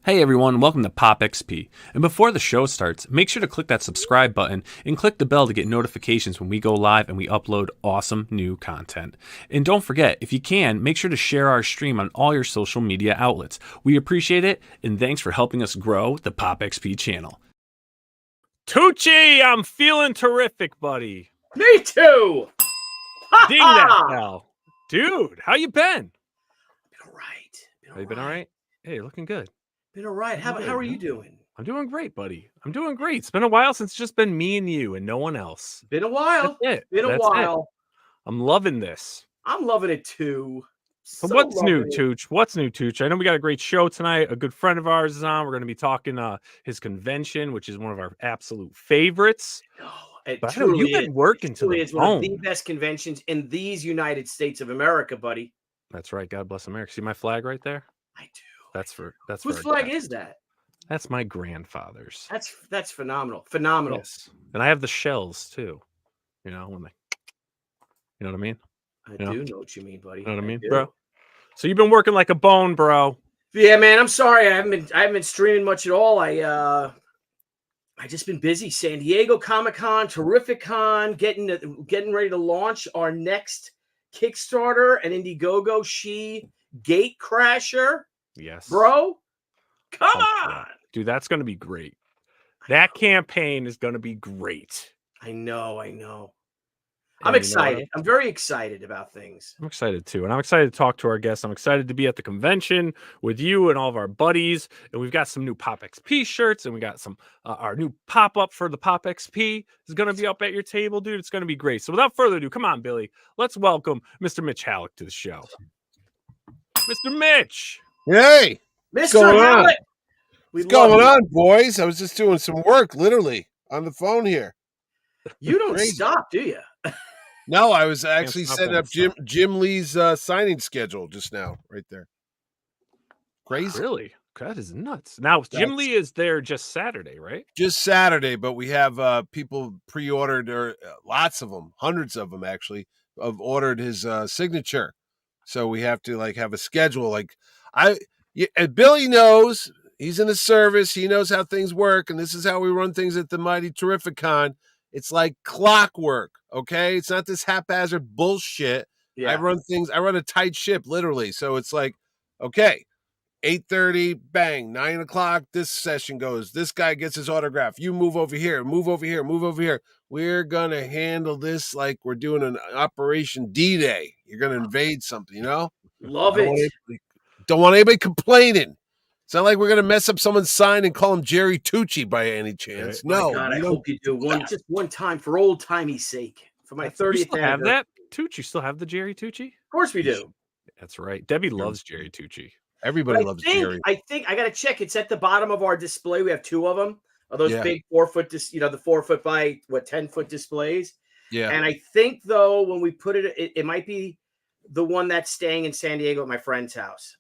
Hey everyone, welcome to Pop XP. And before the show starts, make sure to click that subscribe button and click the bell to get notifications when we go live and we upload awesome new content. And don't forget, if you can, make sure to share our stream on all your social media outlets. We appreciate it, and thanks for helping us grow the Pop XP channel. Tucci, I'm feeling terrific, buddy. Me too. Ding that bell. Dude, how you been? Been all right. Have you been all right? Hey, you're looking good. Been all right. How are you doing? I'm doing great, buddy. I'm doing great. It's been a while since it's just been me and you and no one else. Been a while. That's it. Been a while. I'm loving this. I'm loving it too. So what's new, Tooch? What's new, Tooch? I know we got a great show tonight. A good friend of ours is on. We're going to be talking his convention, which is one of our absolute favorites. It but truly you've been working to the It's one of the best conventions in these United States of America, buddy. That's right. God bless America. See my flag right there? I do. That's whose flag is that? That's my grandfather's. That's phenomenal. Phenomenal. Yes. And I have the shells too. You know, when they, you know what I mean? I do know what you mean, buddy. You know what I mean, bro? So you've been working like a bone, bro. Yeah, man. I'm sorry. I haven't been streaming much at all. I just been busy. San Diego Comic-Con, TERRIFICON, getting ready to launch our next Kickstarter, an Indiegogo Gate Crasher. Yes. Bro. Come on. Dude, that's going to be great. That campaign is going to be great. I know. I'm excited. I'm very excited about things. I'm excited too. And I'm excited to talk to our guests. I'm excited to be at the convention with you and all of our buddies. And we've got some new Pop XP shirts and we got some, our new pop-up for the Pop XP is going to be up at your table, dude. It's going to be great. So without further ado, come on, Billy. Let's welcome Mr. Mitch Hallock to the show. Mr. Mitch. Hey. Mr. Hallock. What's going on, boys? I was just doing some work, literally, on the phone here. You don't stop, do you? No, I was actually setting up Jim Lee's signing schedule just now, right there. Crazy. Really? That is nuts. Now, Jim Lee is there just Saturday, right? Just Saturday, but we have people pre-ordered, or lots of them, hundreds of them actually, have ordered his signature. So we have to have a schedule. Billy knows. He's in the service. He knows how things work, and this is how we run things at the mighty TERRIFICON. It's like clockwork, okay? It's not this haphazard bullshit. Yeah. I run a tight ship, literally. So it's like, okay, 8:30, bang, 9 o'clock, this session goes. This guy gets his autograph. You move over here, move over here, move over here. We're going to handle this like we're doing an Operation D-Day. You're going to invade something, you know? Love it. Don't want anybody complaining. It's not like we're going to mess up someone's sign and call him Jerry Tucci by any chance. No. God, I hope you do. Just one time for old timey's sake. For my 30th you still have that? Tucci, you still have the Jerry Tucci? Of course we do. That's right. Debbie loves Jerry Tucci. Everybody loves Jerry. I got to check. It's at the bottom of our display. We have two of them. Are those big 4 foot, the 4 foot by 10 foot displays? Yeah. And I think though, when we put it might be the one that's staying in San Diego at my friend's house.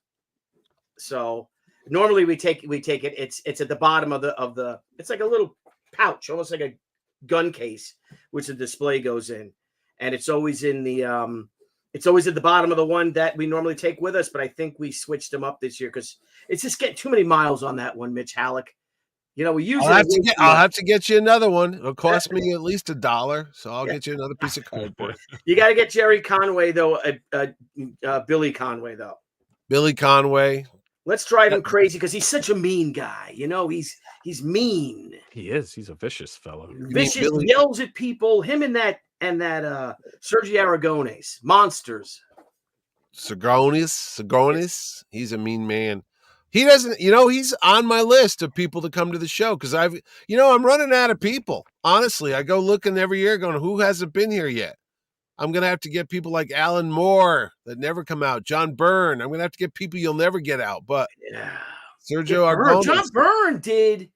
So normally we take it. It's at the bottom of the. It's like a little pouch, almost like a gun case, which the display goes in, and it's always in the. It's always at the bottom of the one that we normally take with us, but I think we switched them up this year because it's just getting too many miles on that one, Mitch Hallock. We use I'll have to get you another one. It'll cost me at least $1, so I'll get you another piece of cardboard. You got to get Jerry Conway though, Billy Conway though. Billy Conway. Let's drive him crazy because he's such a mean guy. He's mean. He is. He's a vicious fellow. Vicious, yells at people. Him and that Sergio Aragones, monsters. Sagonis. He's a mean man. He doesn't, he's on my list of people to come to the show because I'm running out of people. Honestly, I go looking every year going, who hasn't been here yet? I'm going to have to get people like Alan Moore that never come out. John Byrne. I'm going to have to get people you'll never get out. But Sergio Aragones. John Byrne did.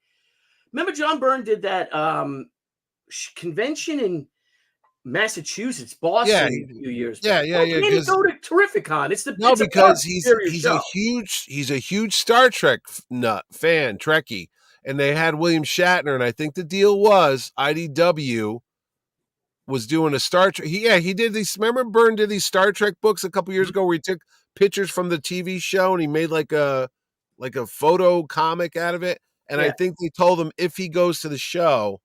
Remember John Byrne did that convention in Massachusetts, Boston, a few years back. Yeah. He didn't go to TERRIFICON. Because he's a huge Star Trek nut fan, Trekkie, and they had William Shatner, and I think the deal was IDW was doing a Star Trek. He did these. Remember, Byrne did these Star Trek books a couple years ago where he took pictures from the TV show and he made like a like a photo comic out of it. And I Yeah. think they told him if he goes to the show,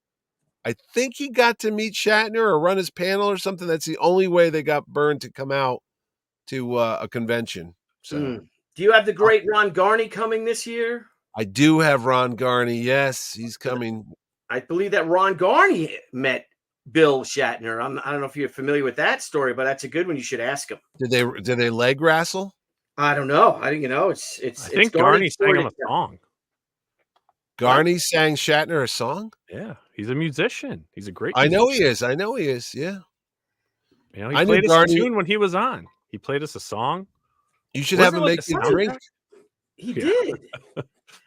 I think he got to meet Shatner or run his panel or something. That's the only way they got Byrne to come out to a convention. So Do you have the great Ron Garney coming this year? I do have Ron Garney. Yes, he's coming. I believe that Ron Garney met Bill Shatner. I don't know if you're familiar with that story, but that's a good one. You should ask him. Did they leg wrestle? I don't know. I think Garney sang him a song. Garney sang Shatner a song? Yeah, he's a musician. He's a great musician. I know he is. Yeah. You know, he played us a tune when he was on. He played us a song. You should have him make you drink. He did.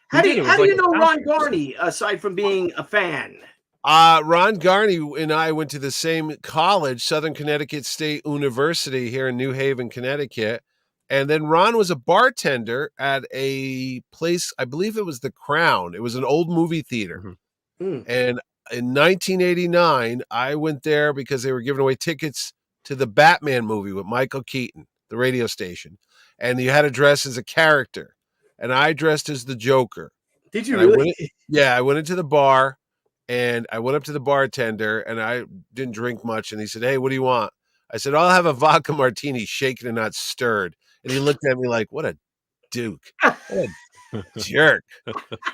How do you know Ron Garney aside from being a fan? Ron Garney and I went to the same college, Southern Connecticut State University here in New Haven, Connecticut. And then Ron was a bartender at a place, I believe it was the Crown. It was an old movie theater. And in 1989, I went there because they were giving away tickets to the Batman movie with Michael Keaton, the radio station. And you had to dress as a character. And I dressed as the Joker. Did you really? I went into the bar and I went up to the bartender and I didn't drink much. And he said, "Hey, what do you want?" I said, "I'll have a vodka martini, shaken and not stirred." And he looked at me like, "What a duke. What a jerk."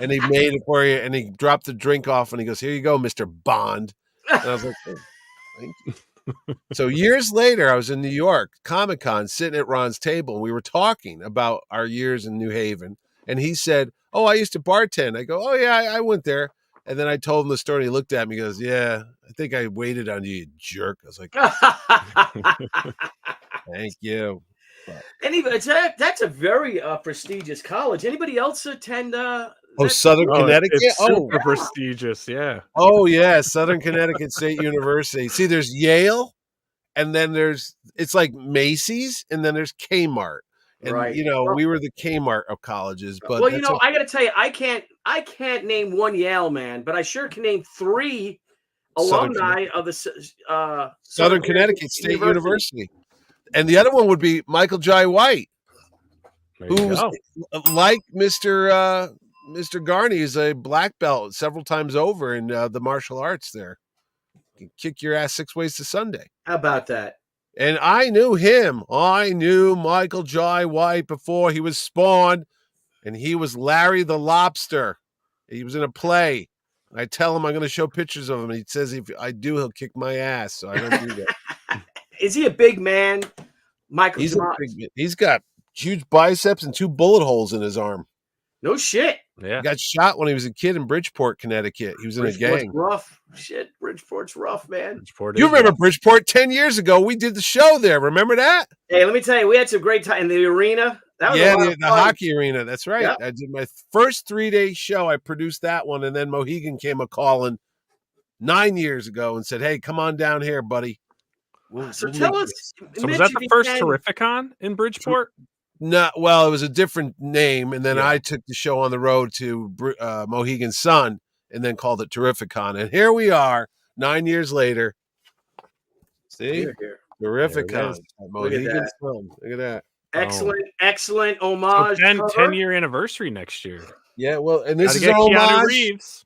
And he made it for you. And he dropped the drink off and he goes, "Here you go, Mr. Bond." And I was like, "Oh, thank you." So years later, I was in New York, Comic-Con, sitting at Ron's table. And we were talking about our years in New Haven. And he said, "Oh, I used to bartend." I go, "Oh, yeah, I went there." And then I told him the story. And he looked at me and goes, "Yeah, I think I waited on you, you jerk." I was like, "Thank you." Anyway, that's a very prestigious college. Anybody else attend? Southern Connecticut? It's super prestigious, yeah. Oh, yeah, Southern Connecticut State University. See, there's Yale, and then it's like Macy's, and then there's Kmart. And, we were the Kmart of colleges. But I got to tell you, I can't name one Yale man, but I sure can name 3 alumni of the Southern Connecticut State University. And the other one would be Michael Jai White, who's like Mr. Garney is a black belt several times over in the martial arts there. Can kick your ass 6 ways to Sunday. How about that? And I knew him. I knew Michael Jai White before he was spawned, and he was Larry the Lobster. He was in a play. I tell him I'm going to show pictures of him, and he says if I do, he'll kick my ass, so I don't do that. Is he a big man, Michael? He's got huge biceps and 2 bullet holes in his arm. No shit. Yeah. He got shot when he was a kid in Bridgeport, Connecticut. He was in a gang. Rough. Shit, Bridgeport's rough, man. You remember Bridgeport 10 years ago? We did the show there. Remember that? Hey, let me tell you, we had some great time in the arena. That was the hockey arena. That's right. Yep. I did my first 3-day show. I produced that one, and then Mohegan came a calling 9 years ago and said, "Hey, come on down here, buddy." So tell us. So was that the first TERRIFICON in Bridgeport? No, well, it was a different name, and then I took the show on the road to Mohegan Sun, and then called it TERRIFICON. And here we are, 9 years later. See, TERRIFICON, Mohegan Sun. Look at that. Excellent homage. So 10-year anniversary next year. Yeah, well, and this is an homage. Keanu Reeves.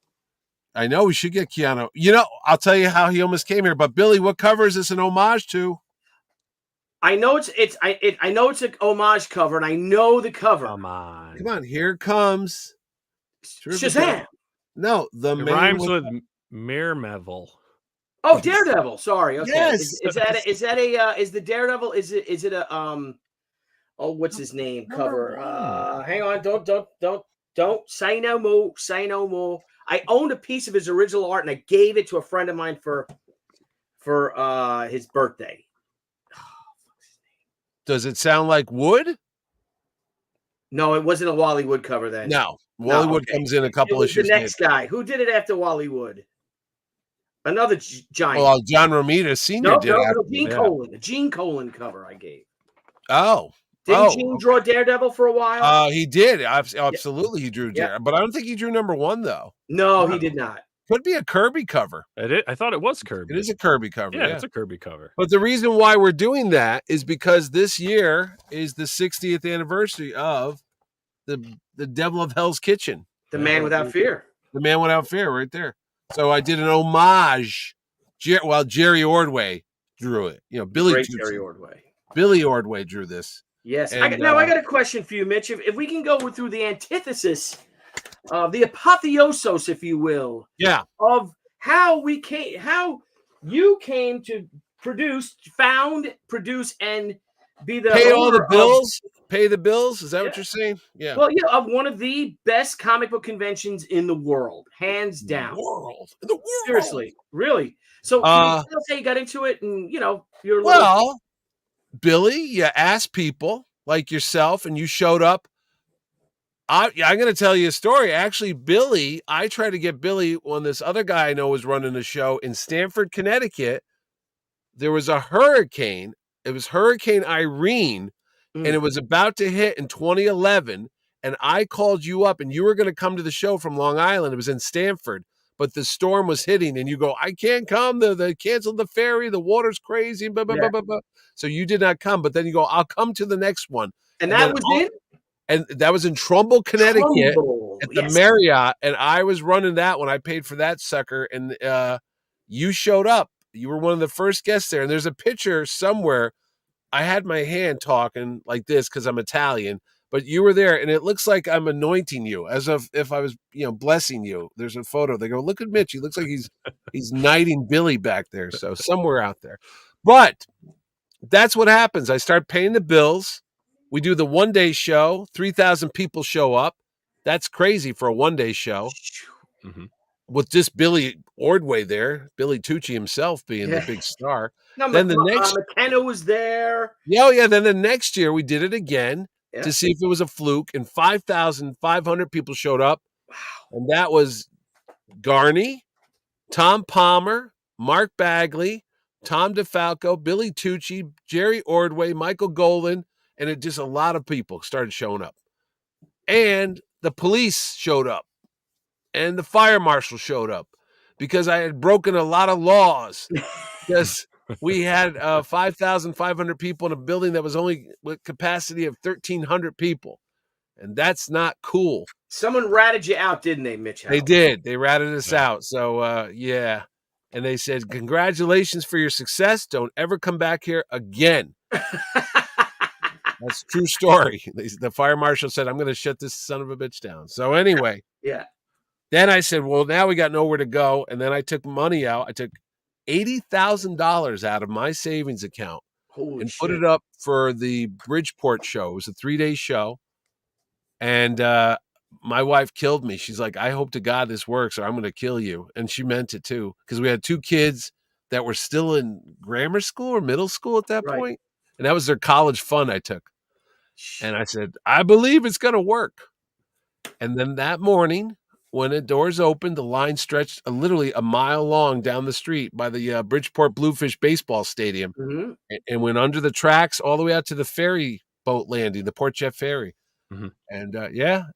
I know we should get Keanu. I'll tell you how he almost came here. But Billy, what cover is this an homage to? I know it's an homage cover, and I know the cover. Come on, here comes Shazam. No, it rhymes with Mermeville. Oh, Daredevil. Sorry. Okay. Yes. Is the Daredevil? Is it a Oh, what's his name? Cover. Hang on. Don't say no more. Say no more. I owned a piece of his original art, and I gave it to a friend of mine for his birthday. Does it sound like Wood? No, it wasn't a Wally Wood cover then. No. Wally Wood comes in a couple issues. The next guy. Who did it after Wally Wood? Another giant. Well, John Romita Sr. did it. No, Gene Colan cover I gave. Oh. Didn't Gene draw Daredevil for a while? He did. Absolutely, he drew Daredevil. But I don't think he drew number 1, though. No, he did not. Could be a Kirby cover. I thought it was Kirby. It is a Kirby cover. Yeah, it's a Kirby cover. But the reason why we're doing that is because this year is the 60th anniversary of the devil of Hell's Kitchen. The man without fear. The man without fear, right there. So I did an homage. Jerry Ordway drew it. Billy Great Tucci. Jerry Ordway. Billy Ordway drew this. Yes. And, I got a question for you, Mitch. If we can go through the antithesis, the apotheosis, if you will, of how you came to produce, and be the pay all the owner bills. Pay the bills. Is that what you're saying? Yeah. Well, of one of the best comic book conventions in the world, hands down. The world. Seriously, really. So, can you say you got into it, and you're Billy, you asked people like yourself, and you showed up. I'm going to tell you a story. Actually, Billy, I tried to get Billy when this other guy I know was running a show in Stamford, Connecticut. There was a hurricane. It was Hurricane Irene, and it was about to hit in 2011. And I called you up, and you were going to come to the show from Long Island. It was in Stamford, but the storm was hitting, and you go, I can't come. They canceled the ferry. The water's crazy. Blah, blah, blah, blah, blah. So you did not come, but then you go, I'll come to the next one. And that was in? And that was in Trumbull, Connecticut at the Marriott. And I was running that one. I paid for that sucker. And you showed up. You were one of the first guests there. And there's a picture somewhere. I had my hand talking like this because I'm Italian, but you were there. And it looks like I'm anointing you as if I was, blessing you. There's a photo. They go, look at Mitch. He looks like he's knighting Billy back there. So somewhere out there. But that's what happens. I start paying the bills. We do the one-day show. 3,000 people show up. That's crazy for a one-day show. Mm-hmm. With just Billy Ordway there, Billy Tucci himself being the big star. No, then the next McKenna was there. Then the next year we did it again to see if it was a fluke, and 5,500 people showed up. Wow. And that was Garney, Tom Palmer, Mark Bagley, Tom DeFalco, Billy Tucci, Jerry Ordway, Michael Golan, and it just a lot of people started showing up. And the police showed up. And the fire marshal showed up because I had broken a lot of laws. Because we had 5,500 people in a building that was only with capacity of 1,300 people. And that's not cool. Someone ratted you out, didn't they, Mitch Hallock? They did. They ratted us out. So, And they said, congratulations for your success. Don't ever come back here again. That's a true story. The fire marshal said, I'm going to shut this son of a bitch down. So anyway. Yeah. Then I said, well, now we got nowhere to go. And then I took money out. I took $80,000 out of my savings account and put it up for the Bridgeport show. It was a 3-day show. And my wife killed me. She's like, I hope to God this works or I'm going to kill you. And she meant it too. Because we had 2 kids that were still in grammar school or middle school at that point. And that was their college fund I took. And I said, I believe it's going to work. And then that morning, when the doors opened, the line stretched literally a mile long down the street by the Bridgeport Bluefish baseball stadium and went under the tracks all the way out to the ferry boat landing, the Port Jet Ferry. Mm-hmm. And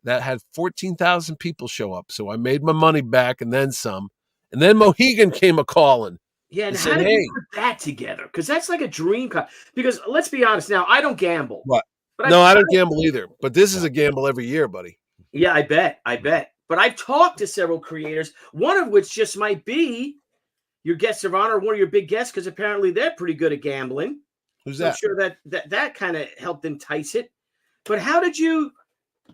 that had 14,000 people show up. So I made my money back and then some. And then Mohegan came a-calling. Yeah, and how did you put that together? Because that's like a dream. Because let's be honest now, I don't gamble. What? No, I don't gamble either. But this is a gamble every year, buddy. Yeah, I bet. But I've talked to several creators, one of which just might be your guest of honor, one of your big guests, because apparently they're pretty good at gambling. Who's that? I'm sure that kind of helped entice it. But how did you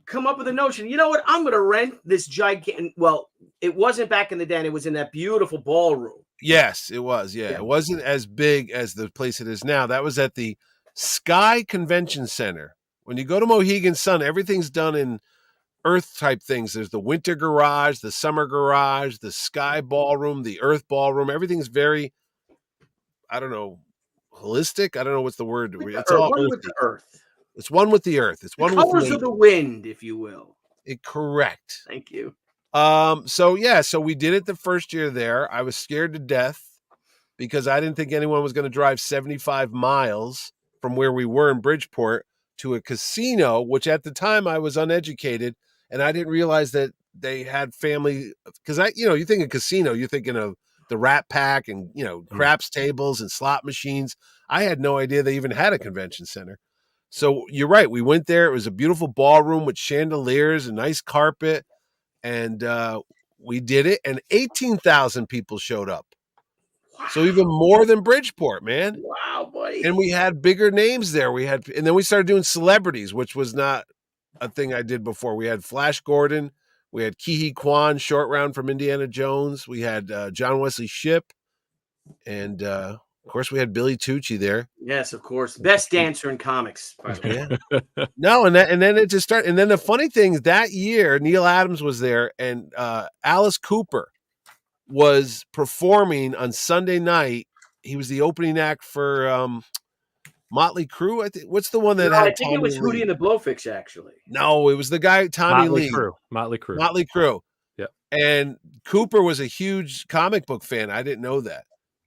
come up with the notion, you know what, I'm going to rent this gigantic, well, it wasn't back in the day, it was in that beautiful ballroom. Yes, it was. Yeah. It wasn't as big as the place it is now. That was at the Sky Convention Center. When you go to Mohegan Sun, everything's done in Earth type things. There's the winter garage, the summer garage, the Sky Ballroom, the Earth Ballroom. Everything's very, I don't know, holistic. I don't know what's the word. It's all one with the Earth. It's one with the Earth. It's one with colors of the wind, if you will. Correct. Thank you. So we did it the first year there. I was scared to death because I didn't think anyone was going to drive 75 miles from where we were in Bridgeport to a casino, which at the time I was uneducated and I didn't realize that they had family. Because you think of casino, you're thinking of the Rat Pack and craps tables and slot machines. I had no idea they even had a convention center. So you're right. We went there. It was a beautiful ballroom with chandeliers and nice carpet. And we did it. And 18,000 people showed up. So even more than Bridgeport, man. Wow, buddy. And we had bigger names there. And then we started doing celebrities, which was not a thing I did before. We had Flash Gordon. We had Ke Quan, short round from Indiana Jones. We had John Wesley Shipp. And of course, we had Billy Tucci there. Yes, of course. Best dancer in comics, by the way. Yeah. No, and then it just started. And then the funny thing is that year, Neil Adams was there, and Alice Cooper was performing on Sunday night. He was the opening act for Motley Crue. I think. What's the one that had? I think it was Hootie and the Blowfish, actually. No, it was the guy Tommy Lee. Motley Crue. Motley Crue. Yeah. And Cooper was a huge comic book fan. I didn't know that.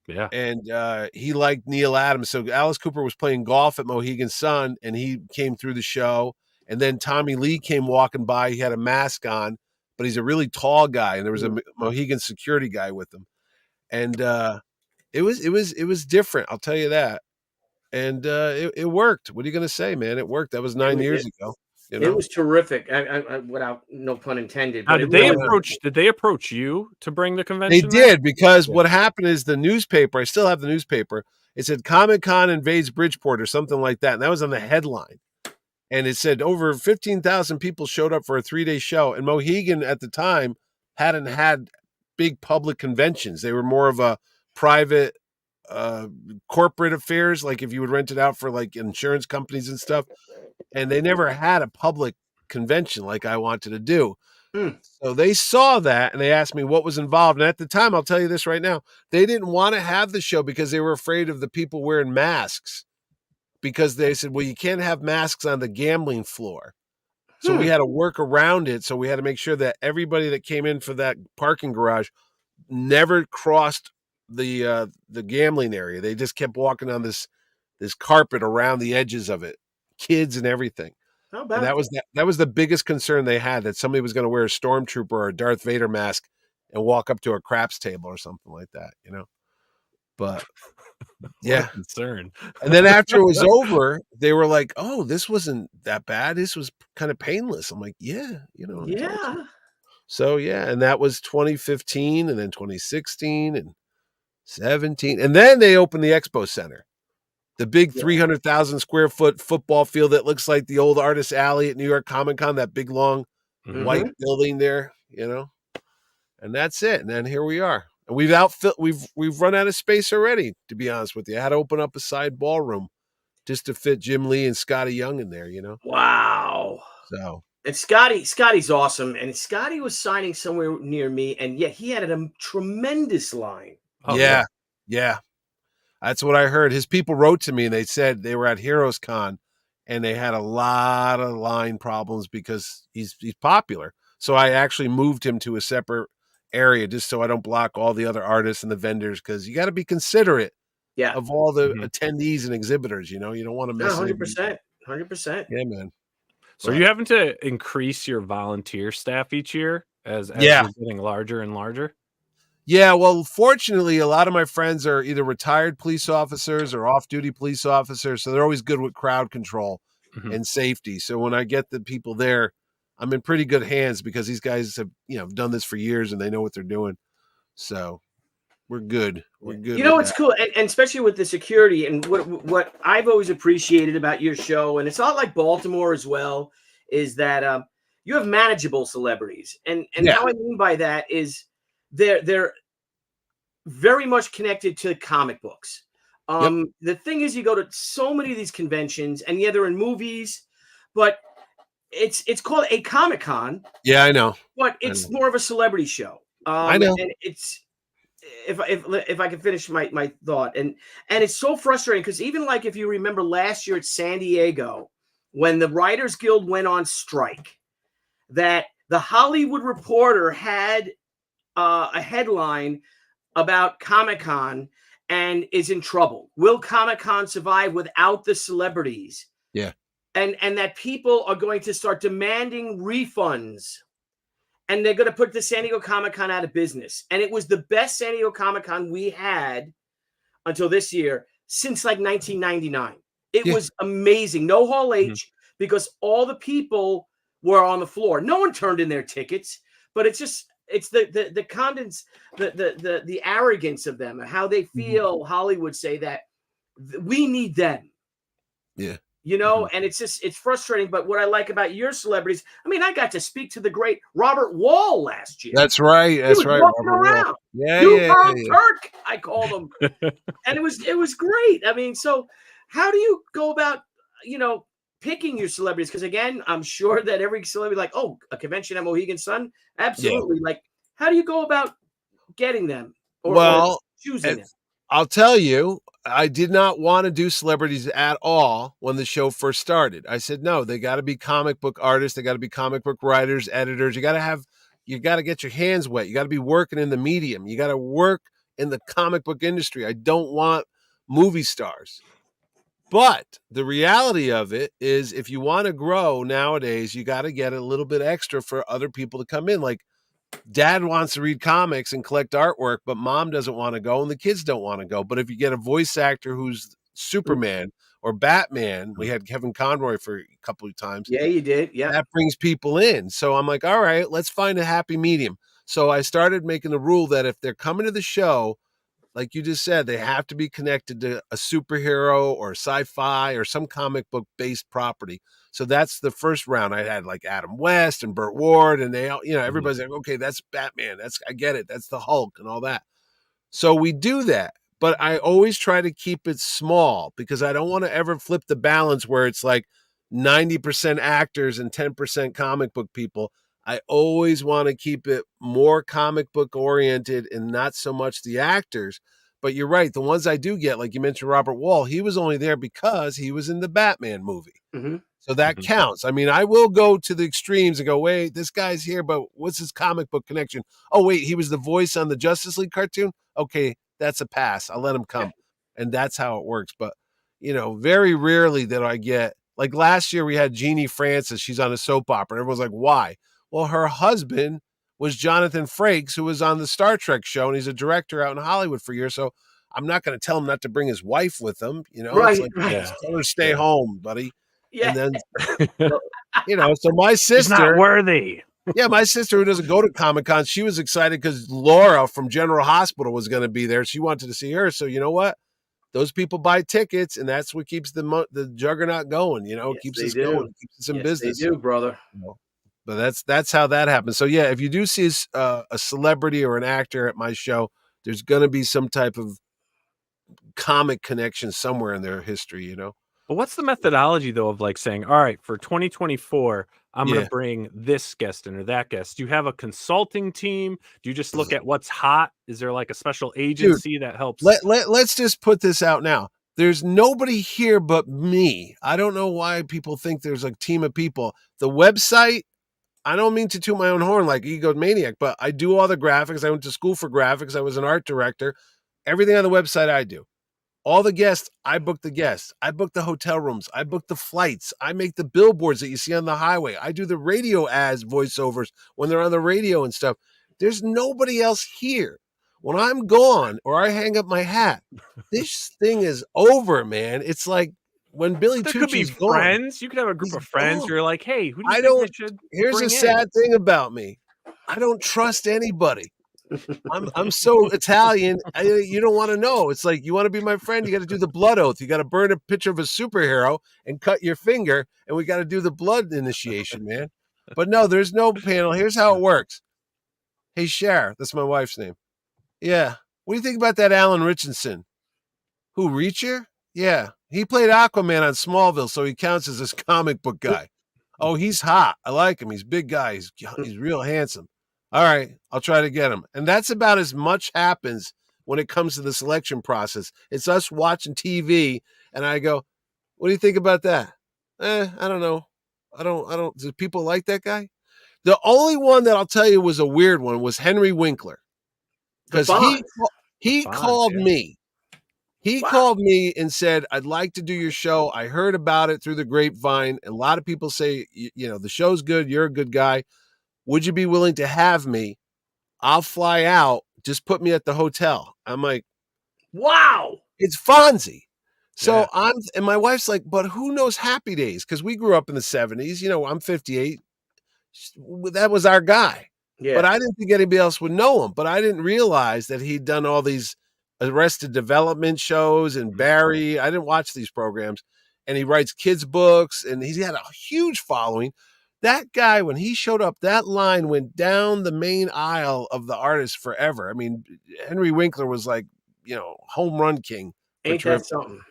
Yeah. And he liked Neil Adams. So Alice Cooper was playing golf at Mohegan Sun, and he came through the show. And then Tommy Lee came walking by. He had a mask on, but he's a really tall guy, and there was a Mohegan security guy with him. And it was different, I'll tell you that. And it worked. What are you going to say, man? It worked. That was 9 years ago. You know? It was terrific. I, without no pun intended. Now, But did they approach you to bring the convention? They did, because what happened is the newspaper, I still have the newspaper, it said Comic-Con invades Bridgeport or something like that. And that was on the headline. And it said over 15,000 people showed up for a 3-day show. And Mohegan at the time hadn't had big public conventions. They were more of a private corporate affairs, like if you would rent it out for like insurance companies and stuff. And they never had a public convention like I wanted to do. So they saw that and they asked me what was involved. And at the time, I'll tell you this right now, they didn't want to have the show because they were afraid of the people wearing masks, because they said, well, you can't have masks on the gambling floor. So we had to work around it. So we had to make sure that everybody that came in for that parking garage never crossed the gambling area. They just kept walking on this carpet around the edges of it, kids and everything. And that was the biggest concern they had, that somebody was going to wear a stormtrooper or a Darth Vader mask and walk up to a craps table or something like that, you know. But yeah, concern. And then after it was over, they were like, "Oh, this wasn't that bad. This was kind of painless." I'm like, "Yeah, you know." Yeah. So yeah, and that was 2015, and then 2016, and 17, and then they opened the Expo Center. The big 300,000 square foot football field that looks like the old Artist Alley at New York Comic Con, that big long white building there, you know. And that's it. And then here we are. And we've run out of space already, to be honest with you. I had to open up a side ballroom just to fit Jim Lee and Scotty Young in there, you know. Wow. So, and Scotty's awesome. And Scotty was signing somewhere near me, and yet he had a tremendous line. Oh, yeah. That's what I heard. His people wrote to me and they said they were at Heroes Con and they had a lot of line problems because he's popular. So I actually moved him to a separate area just so I don't block all the other artists and the vendors, because you got to be considerate of all the attendees and exhibitors. You know, you don't want to miss 100%. 100%. Yeah, man. So are you having to increase your volunteer staff each year as you're getting larger and larger? Yeah, well, fortunately, a lot of my friends are either retired police officers or off-duty police officers, so they're always good with crowd control and safety. So when I get the people there, I'm in pretty good hands because these guys have, done this for years and they know what they're doing. So we're good. We're good. You know what's cool, and especially with the security, and what I've always appreciated about your show, and it's not like Baltimore as well, is that you have manageable celebrities, and how I mean by that is they're very much connected to comic books. The thing is, you go to so many of these conventions, and they're in movies, but it's called a Comic-Con. Yeah, I know. But it's more of a celebrity show. I know. And it's if I can finish my thought, and it's so frustrating because even like if you remember last year at San Diego when the Writers Guild went on strike, that the Hollywood Reporter had a headline about Comic-Con and is in trouble. Will Comic-Con survive without the celebrities? Yeah. And that people are going to start demanding refunds, and they're going to put the San Diego Comic-Con out of business. And it was the best San Diego Comic-Con we had until this year since like 1999. It Yeah. was amazing. No Hall Mhm. H because all the people were on the floor. No one turned in their tickets, but it's the condens, the arrogance of them and how they feel. Hollywood say that we need them. Yeah. And it's frustrating. But what I like about your celebrities, I mean, I got to speak to the great Robert Wall last year. That's right. He That's was right. walking Robert Wall. around. Yeah, New yeah, World yeah. Turk, I called him. And it was great. I mean, so how do you go about, picking your celebrities? Because again, I'm sure that every celebrity, like, oh, a convention at Mohegan Sun, absolutely. Like, how do you go about getting them or Well, choosing them? I'll tell you, I did not want to do celebrities at all when the show first started. I said, no, they got to be comic book artists. They got to be comic book writers, editors. You got to get your hands wet. You got to be working in the medium. You got to work in the comic book industry. I don't want movie stars. But the reality of it is if you want to grow nowadays, you got to get a little bit extra for other people to come in. Like, dad wants to read comics and collect artwork, but mom doesn't want to go and the kids don't want to go. But if you get a voice actor who's Superman or Batman, we had Kevin Conroy for a couple of times. Yeah, you did. Yeah. That brings people in. So I'm like, all right, let's find a happy medium. So I started making the rule that if they're coming to the show, like you just said, they have to be connected to a superhero or sci-fi or some comic book based property. So that's the first round. I had like Adam West and Burt Ward, and they all, everybody's like, okay, that's Batman. I get it. That's the Hulk and all that. So we do that. But I always try to keep it small because I don't want to ever flip the balance where it's like 90% actors and 10% comic book people. I always want to keep it more comic book oriented and not so much the actors. But you're right. The ones I do get, like you mentioned, Robert Wall, he was only there because he was in the Batman movie. Mm-hmm. So that counts. I mean, I will go to the extremes and go, wait, this guy's here, but what's his comic book connection? Oh, wait, he was the voice on the Justice League cartoon? Okay, that's a pass. I'll let him come. And that's how it works. But, very rarely that I get, like last year we had Jeannie Francis. She's on a soap opera. And everyone's like, why? Well, her husband was Jonathan Frakes, who was on the Star Trek show, and he's a director out in Hollywood for years. So I'm not going to tell him not to bring his wife with him. Right, It's like, right. tell her to stay home, buddy. Yeah. And then, so my He's sister, not worthy. my sister who doesn't go to Comic-Con, she was excited because Laura from General Hospital was going to be there. She wanted to see her. So you know what? Those people buy tickets, and that's what keeps the juggernaut going. Keeps us going, keeps us in business. They do, brother. But that's how that happens. So yeah, if you do see a celebrity or an actor at my show, there's going to be some type of comic connection somewhere in their history. But what's the methodology though of like saying, all right, for 2024, I'm going Yeah. to bring this guest in or that guest? Do you have a consulting team? Do you just look at what's hot? Is there like a special agency that helps? Let's just put this out now. There's nobody here but me. I don't know why people think there's a team of people. The website, I don't mean to toot my own horn like egomaniac, but I do all the graphics. I went to school for graphics. I was an art director. Everything on the website I do. All the guests, I book the guests. I book the hotel rooms. I book the flights. I make the billboards that you see on the highway. I do the radio ads, voiceovers when they're on the radio and stuff. There's nobody else here. When I'm gone or I hang up my hat, this thing is over, man. It's like when Billy There could be Tucci's gone. friends. You could have a group He's of friends gone. who are like, hey, who do you think I should Here's bring a in? sad thing about me. I don't trust anybody. I'm so Italian. You don't want to know. It's like, you want to be my friend, you got to do the blood oath. You got to burn a picture of a superhero and cut your finger, and we got to do the blood initiation, man. But no, there's no panel. Here's how it works. Hey, Cher, that's my wife's name. Yeah. What do you think about that Alan Richardson? Who, Reacher? Yeah. He played Aquaman on Smallville, so he counts as this comic book guy. Oh, he's hot. I like him. He's a big guy. He's real handsome. All right, I'll try to get him. And that's about as much happens when it comes to the selection process. It's us watching TV, and I go, what do you think about that? I don't know. I don't, do people like that guy? The only one that I'll tell you was a weird one was Henry Winkler. Because he called me. He called me and said, I'd like to do your show. I heard about it through the grapevine. And a lot of people say, the show's good. You're a good guy. Would you be willing to have me? I'll fly out. Just put me at the hotel. I'm like, wow. It's Fonzie. So and my wife's like, but who knows Happy Days? Because we grew up in the 70s. I'm 58. That was our guy. But Yeah. I didn't think anybody else would know him. But I didn't realize that he'd done all these Arrested Development shows and Barry. I didn't watch these programs. And he writes kids' books, and he's had a huge following. That guy, when he showed up, that line went down the main aisle of the artists forever. I mean, Henry Winkler was like, home run king. Ain't that something?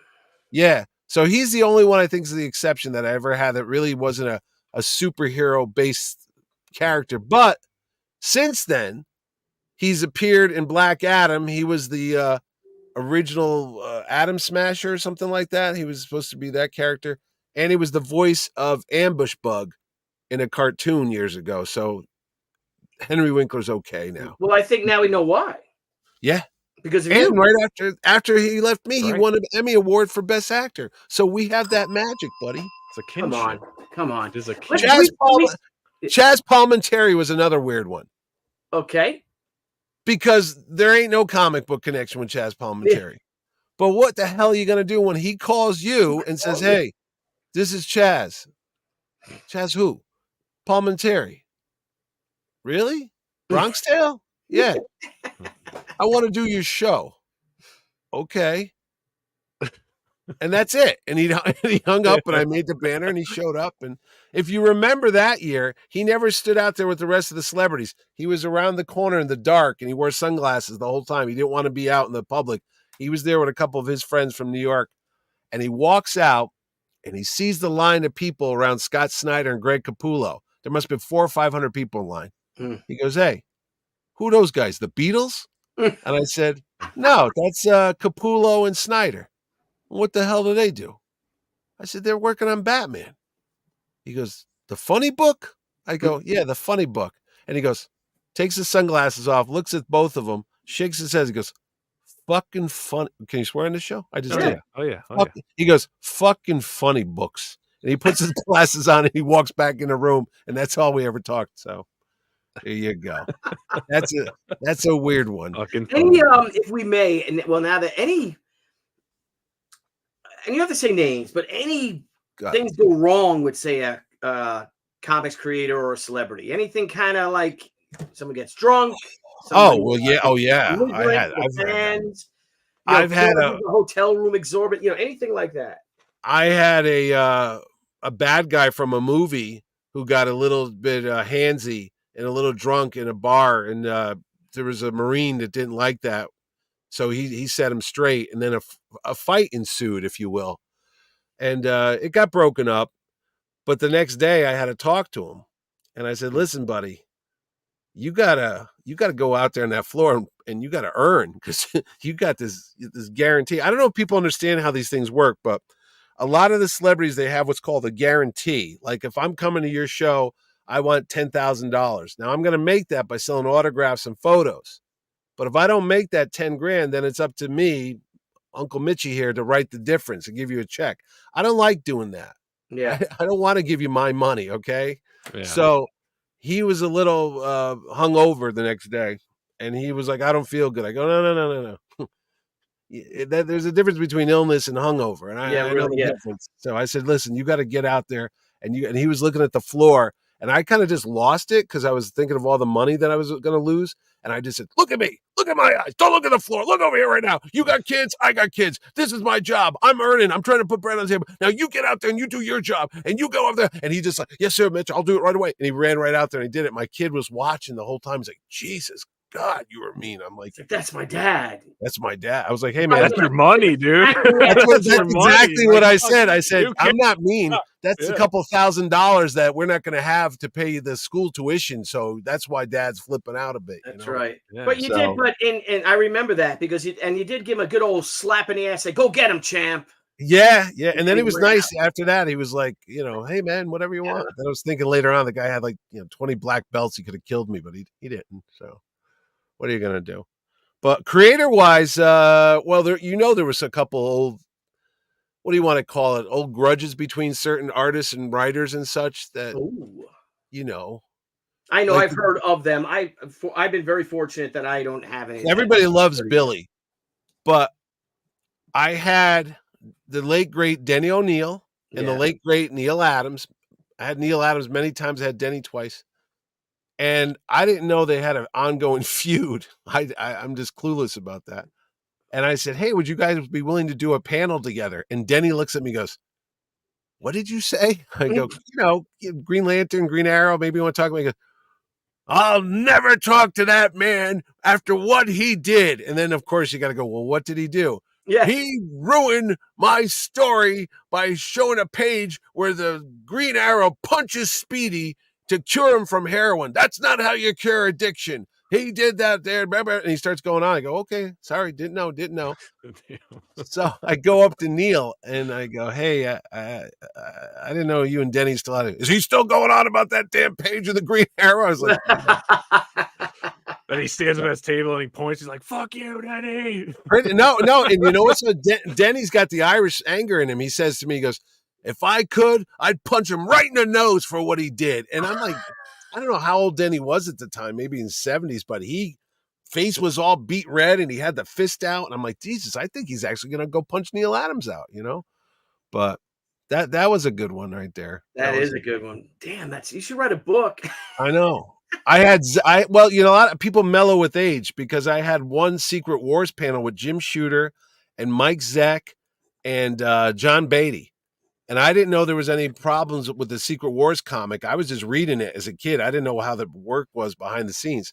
Yeah. So he's the only one I think is the exception that I ever had that really wasn't a superhero-based character. But since then, he's appeared in Black Adam. He was the original Atom Smasher or something like that. He was supposed to be that character. And he was the voice of Ambush Bug in a cartoon years ago. So Henry Winkler's okay now. Well, I think now we know why. Yeah. Because right after he left me, he won an Emmy Award for Best Actor. So we have that magic, buddy. It's a kinship. Come on. There's a Chaz Palminteri was another weird one. Okay. Because there ain't no comic book connection with Chaz Palminteri. Yeah. But what the hell are you going to do when he calls you and says, hey, this is Chaz? Chaz who? Palminteri. Really? Bronx Tale? Yeah. I want to do your show. Okay. And that's it. And he hung up, and I made the banner, and he showed up. And if you remember that year, he never stood out there with the rest of the celebrities. He was around the corner in the dark, and he wore sunglasses the whole time. He didn't want to be out in the public. He was there with a couple of his friends from New York. And he walks out, and he sees the line of people around Scott Snyder and Greg Capullo. There must have been 400 or 500 people in line. He goes, hey, who are those guys? The Beatles? And I said, no, that's Capullo and Snyder. What the hell do they do? I said, they're working on Batman. He goes, the funny book? I go, yeah, the funny book. And he goes, takes his sunglasses off, looks at both of them, shakes his head. He goes, fucking funny. Can you swear on this show? I just did. Oh, yeah. He goes, fucking funny books. And he puts his glasses on and he walks back in the room. And that's all we ever talked. So there you go. That's a weird one. If we may, and well, now that and you have to say names, but things go wrong with, say, a comics creator or a celebrity. Anything kind of like someone gets drunk. I've had a hotel room exorbitant. Anything like that. I had a bad guy from a movie who got a little bit handsy and a little drunk in a bar, and there was a Marine that didn't like that. So he set him straight, and then a fight ensued, if you will. And it got broken up. But the next day I had to talk to him. And I said, listen, buddy, you gotta go out there on that floor and you gotta earn, because you got this guarantee. I don't know if people understand how these things work, but a lot of the celebrities, they have what's called a guarantee. Like, if I'm coming to your show, I want $10,000. Now I'm going to make that by selling autographs and photos. But if I don't make that 10 grand, then it's up to me, Uncle Mitchie here, to write the difference and give you a check. I don't like doing that. Yeah. I don't want to give you my money. Okay. Yeah. So he was a little hungover the next day, and he was like, I don't feel good. I go, no. There's a difference between illness and hungover. And I know the difference. So I said, listen, you got to get out there. And he was looking at the floor, and I kind of just lost it because I was thinking of all the money that I was going to lose. And I just said, look at me. Look at my eyes. Don't look at the floor. Look over here right now. You got kids. I got kids. This is my job. I'm earning. I'm trying to put bread on the table. Now you get out there and you do your job, and you go up there. And he just like, yes, sir, Mitch, I'll do it right away. And he ran right out there and he did it. My kid was watching the whole time. He's like, Jesus God, you were mean. I'm like, that's my dad. That's my dad. I was like, hey, man. That's your money, dude. That's exactly what I said. I said, I'm not mean. That's a couple $1,000s that we're not going to have to pay the school tuition. So that's why dad's flipping out a bit. That's right. Yeah, but you did, and I remember that because you did give him a good old slap in the ass. Say, go get him, champ. Yeah. And then he was nice after that. He was like, hey, man, whatever you want. Then I was thinking later on, the guy had 20 black belts. He could have killed me, but he didn't. So what are you going to do? But creator-wise, there was a couple old, what do you want to call it, old grudges between certain artists and writers and such that, I know, I've heard of them. I've been very fortunate that I don't have any. Everybody loves Billy, but I had the late great Denny O'Neil and the Yeah. late great Neil Adams. I had Neil Adams many times. I had Denny twice. And I didn't know they had an ongoing feud. I'm just clueless about that. And I said, hey, would you guys be willing to do a panel together? And Denny looks at me and goes, what did you say? I go, Green Lantern, Green Arrow, maybe you want to talk about it. He goes, I'll never talk to that man after what he did. And then, of course, you got to go, well, what did he do? Yeah. He ruined my story by showing a page where the Green Arrow punches Speedy to cure him from heroin. That's not how you cure addiction. He did that there. And he starts going on. I go, okay, sorry, didn't know. So I go up to Neil and I go, hey, I didn't know you and Denny still had it. Is he still going on about that damn page of the Green Arrow? I was like, Then he stands at his table and he points. He's like, fuck you, Denny. no. And you know what? So Denny's got the Irish anger in him. He says to me, he goes, if I could, I'd punch him right in the nose for what he did. And I'm like, I don't know how old Denny was at the time, maybe in his 70s, but face was all beat red and he had the fist out. And I'm like, Jesus, I think he's actually going to go punch Neil Adams out, But that was a good one right there. That is a good one. Damn, you should write a book. I know. A lot of people mellow with age because I had one Secret Wars panel with Jim Shooter and Mike Zeck and John Beatty. And I didn't know there was any problems with the Secret Wars comic. I was just reading it as a kid. I didn't know how the work was behind the scenes.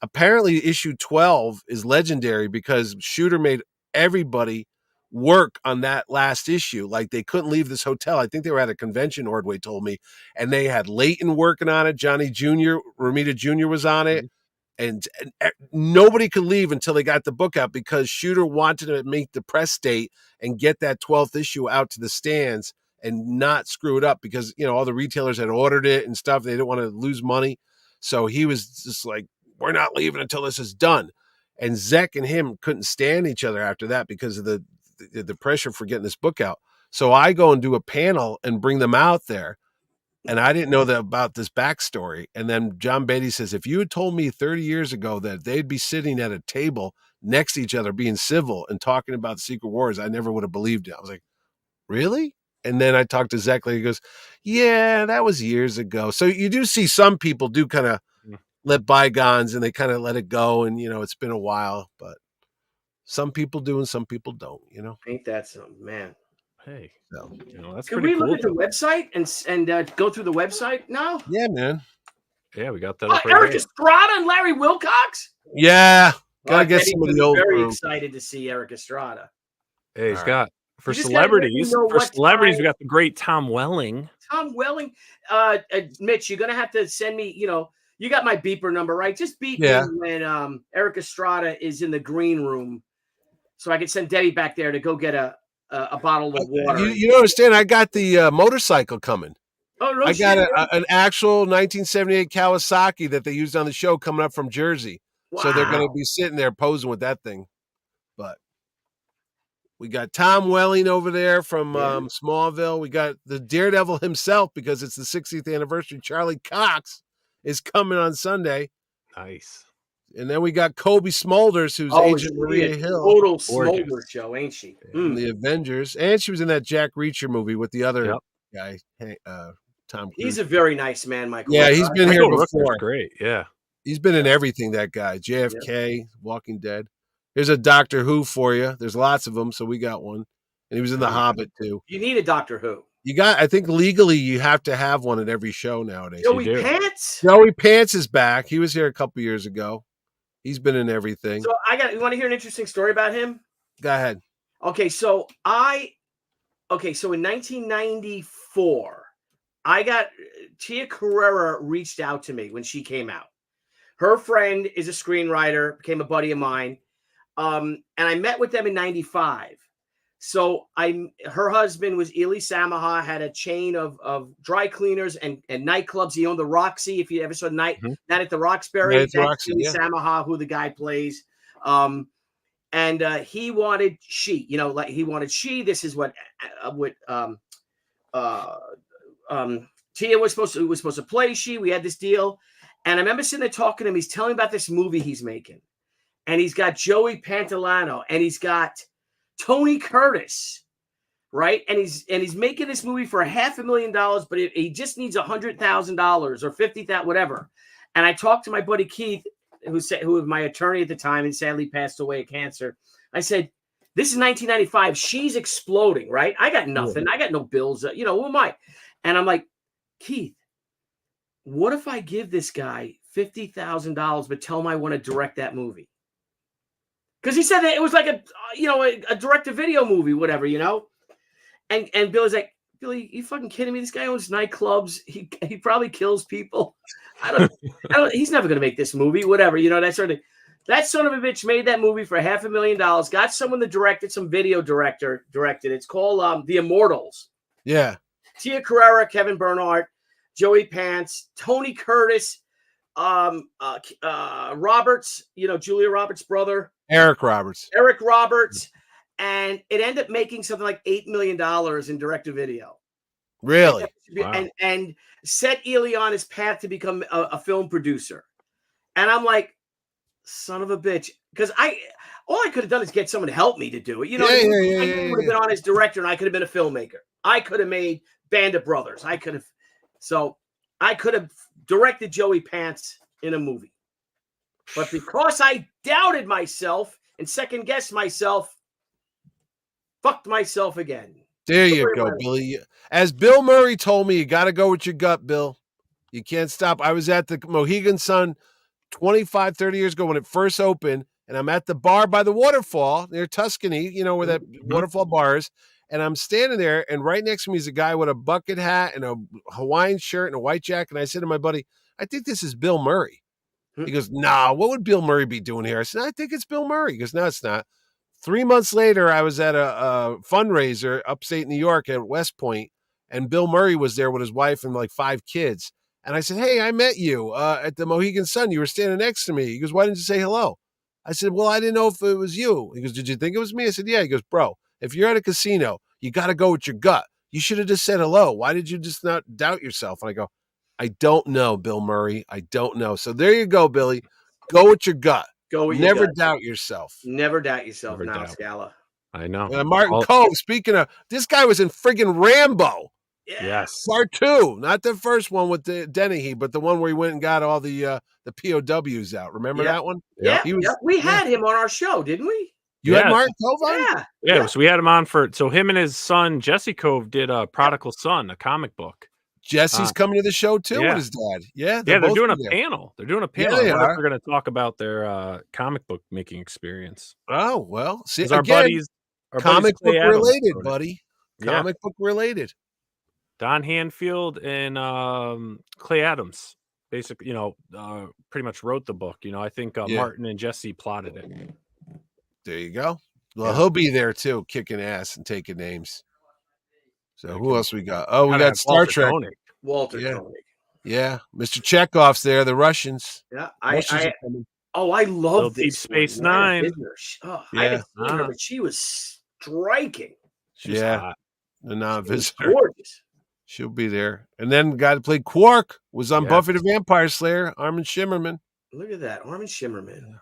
Apparently, issue 12 is legendary because Shooter made everybody work on that last issue. Like they couldn't leave this hotel. I think they were at a convention, Ordway told me, and they had Leighton working on it. Johnny Jr., Romita Jr. was on it. And nobody could leave until they got the book out because Shooter wanted to make the press date and get that 12th issue out to the stands and not screw it up because, all the retailers had ordered it and stuff. They didn't want to lose money. So he was just like, we're not leaving until this is done. And Zeck and him couldn't stand each other after that because of the pressure for getting this book out. So I go and do a panel and bring them out there. And I didn't know about this backstory. And then John Beatty says, if you had told me 30 years ago that they'd be sitting at a table next to each other, being civil and talking about the Secret Wars, I never would have believed it. I was like, really? And then I talked to Zeck, he goes, yeah, that was years ago. So you do see some people do kind of let bygones and they kind of let it go. And, it's been a while, but some people do and some people don't, Ain't that something, man? Hey, so, that's Can pretty we cool. look at the website and go through the website now? Yeah, man. Yeah, we got that. Up Eric Estrada and Larry Wilcox? Yeah. Gotta get some of the old very crew. excited to see Eric Estrada. Hey, he's All got for You just gotta let me celebrities. know For what celebrities, time- we got the great Tom Welling. Tom Welling. Mitch, you're gonna have to send me, you got my beeper number, right? Just beep me when Eric Estrada is in the green room. So I can send Debbie back there to go get a bottle of water. You don't understand. I got the motorcycle coming. Oh, no I shit. got an actual 1978 Kawasaki that they used on the show coming up from Jersey. Wow. So they're going to be sitting there posing with that thing. But we got Tom Welling over there from Smallville. We got the Daredevil himself because it's the 60th anniversary. Charlie Cox is coming on Sunday. Nice. And then we got Kobe Smulders, who's Agent Maria Hill. Total Smolder show, ain't she? From the Avengers. And she was in that Jack Reacher movie with the other guy, Tom Cruise. He's a very nice man, Michael. Yeah, he's been here before. Great, yeah. He's been in everything, that guy. JFK, Walking Dead. Here's a Doctor Who for you. There's lots of them, so we got one. And he was in The Hobbit, too. You need a Doctor Who. I think legally you have to have one at every show nowadays. Joey Pants? Joey Pants is back. He was here a couple years ago. He's been in everything. So you want to hear an interesting story about him? Go ahead. Okay, so in 1994, Tia Carrera reached out to me when she came out. Her friend is a screenwriter, became a buddy of mine. And I met with them in 95. So her husband was Eli Samaha, had a chain of dry cleaners and nightclubs. He owned the Roxy. If you ever saw Night at the Roxbury, that's Roxy, Eli Samaha, who the guy plays. And he wanted She. He wanted She. This is what Tia was supposed to play She. We had this deal, and I remember sitting there talking to him. He's telling me about this movie he's making, and he's got Joey Pantoliano, and he's got Tony Curtis, right? And he's making this movie for $500,000, but he just needs $100,000 or 50,000, whatever. And I talked to my buddy Keith, who was my attorney at the time and sadly passed away of cancer. I said, this is 1995. She's exploding, right? I got nothing. I got no bills. Who am I? And I'm like, Keith, what if I give this guy $50,000, but tell him I want to direct that movie? Because he said that it was like a direct-to-video movie, whatever, And Billy's like, Billy, you fucking kidding me? This guy owns nightclubs. He probably kills people. I don't. He's never gonna make this movie. Whatever, that sort of. That son of a bitch made that movie for $500,000. Got someone to direct it. Some video director directed it. It's called The Immortals. Yeah. Tia Carrere, Kevin Bernhardt, Joey Pants, Tony Curtis, Roberts. Julia Roberts' brother. Eric Roberts. And it ended up making something like $8 million in direct-to-video. Really? Wow. And set Ely on his path to become a film producer. And I'm like, son of a bitch. Because all I could have done is get someone to help me to do it. I would have been on as director and I could have been a filmmaker. I could have made Band of Brothers. I could have directed Joey Pants in a movie. But because I doubted myself and second-guessed myself, fucked myself again. There you go, Billy. As Bill Murray told me, you got to go with your gut, Bill. You can't stop. I was at the Mohegan Sun 25, 30 years ago when it first opened, and I'm at the bar by the waterfall near Tuscany, where that waterfall bar is, and I'm standing there, and right next to me is a guy with a bucket hat and a Hawaiian shirt and a white jacket, and I said to my buddy, I think this is Bill Murray. He goes, nah, what would Bill Murray be doing here? I said, I think it's Bill Murray. He goes, no, it's not. 3 months later, I was at a fundraiser upstate New York at West Point, and Bill Murray was there with his wife and like 5 kids. And I said, hey, I met you at the Mohegan Sun. You were standing next to me. He goes, why didn't you say hello? I said, well, I didn't know if it was you. He goes, did you think it was me? I said, yeah. He goes, bro, if you're at a casino, you got to go with your gut. You should have just said hello. Why did you just not doubt yourself? And I go, I don't know, Bill Murray. I don't know. So there you go, Billy. Go with your gut. Never doubt yourself. Never doubt yourself now, Scala. I know. Martin Cove, speaking of, this guy was in friggin' Rambo. Yes. Part 2, not the first one with the Dennehy, but the one where he went and got all the POWs out. Remember that one? Yeah. We had him on our show, didn't we? You had Martin Cove on? Yeah. So we had him on so him and his son, Jesse Cove, did Prodigal Son, a comic book. Jesse's coming to the show too with his dad. Yeah. They're doing a panel. They're doing a panel. Yeah, They're going to talk about their comic book making experience. Oh, well, see, our again, our comic book Adams related, buddy. Comic book related. Don Hanfield and Clay Adams basically, pretty much wrote the book. I think Martin and Jesse plotted it. There you go. Well, he'll be there too, kicking ass and taking names. So who else we got? Oh, we got Star Trek. Walter Koenig. Yeah, Mr. Chekhov's there. The Russians. Yeah, I love Deep Space Nine. I haven't seen her, but she was striking. She's hot. The non-visitor. Gorgeous. She'll be there. And then the guy that played Quark was on Buffy the Vampire Slayer, Armin Shimmerman. Look at that, Armin Shimmerman.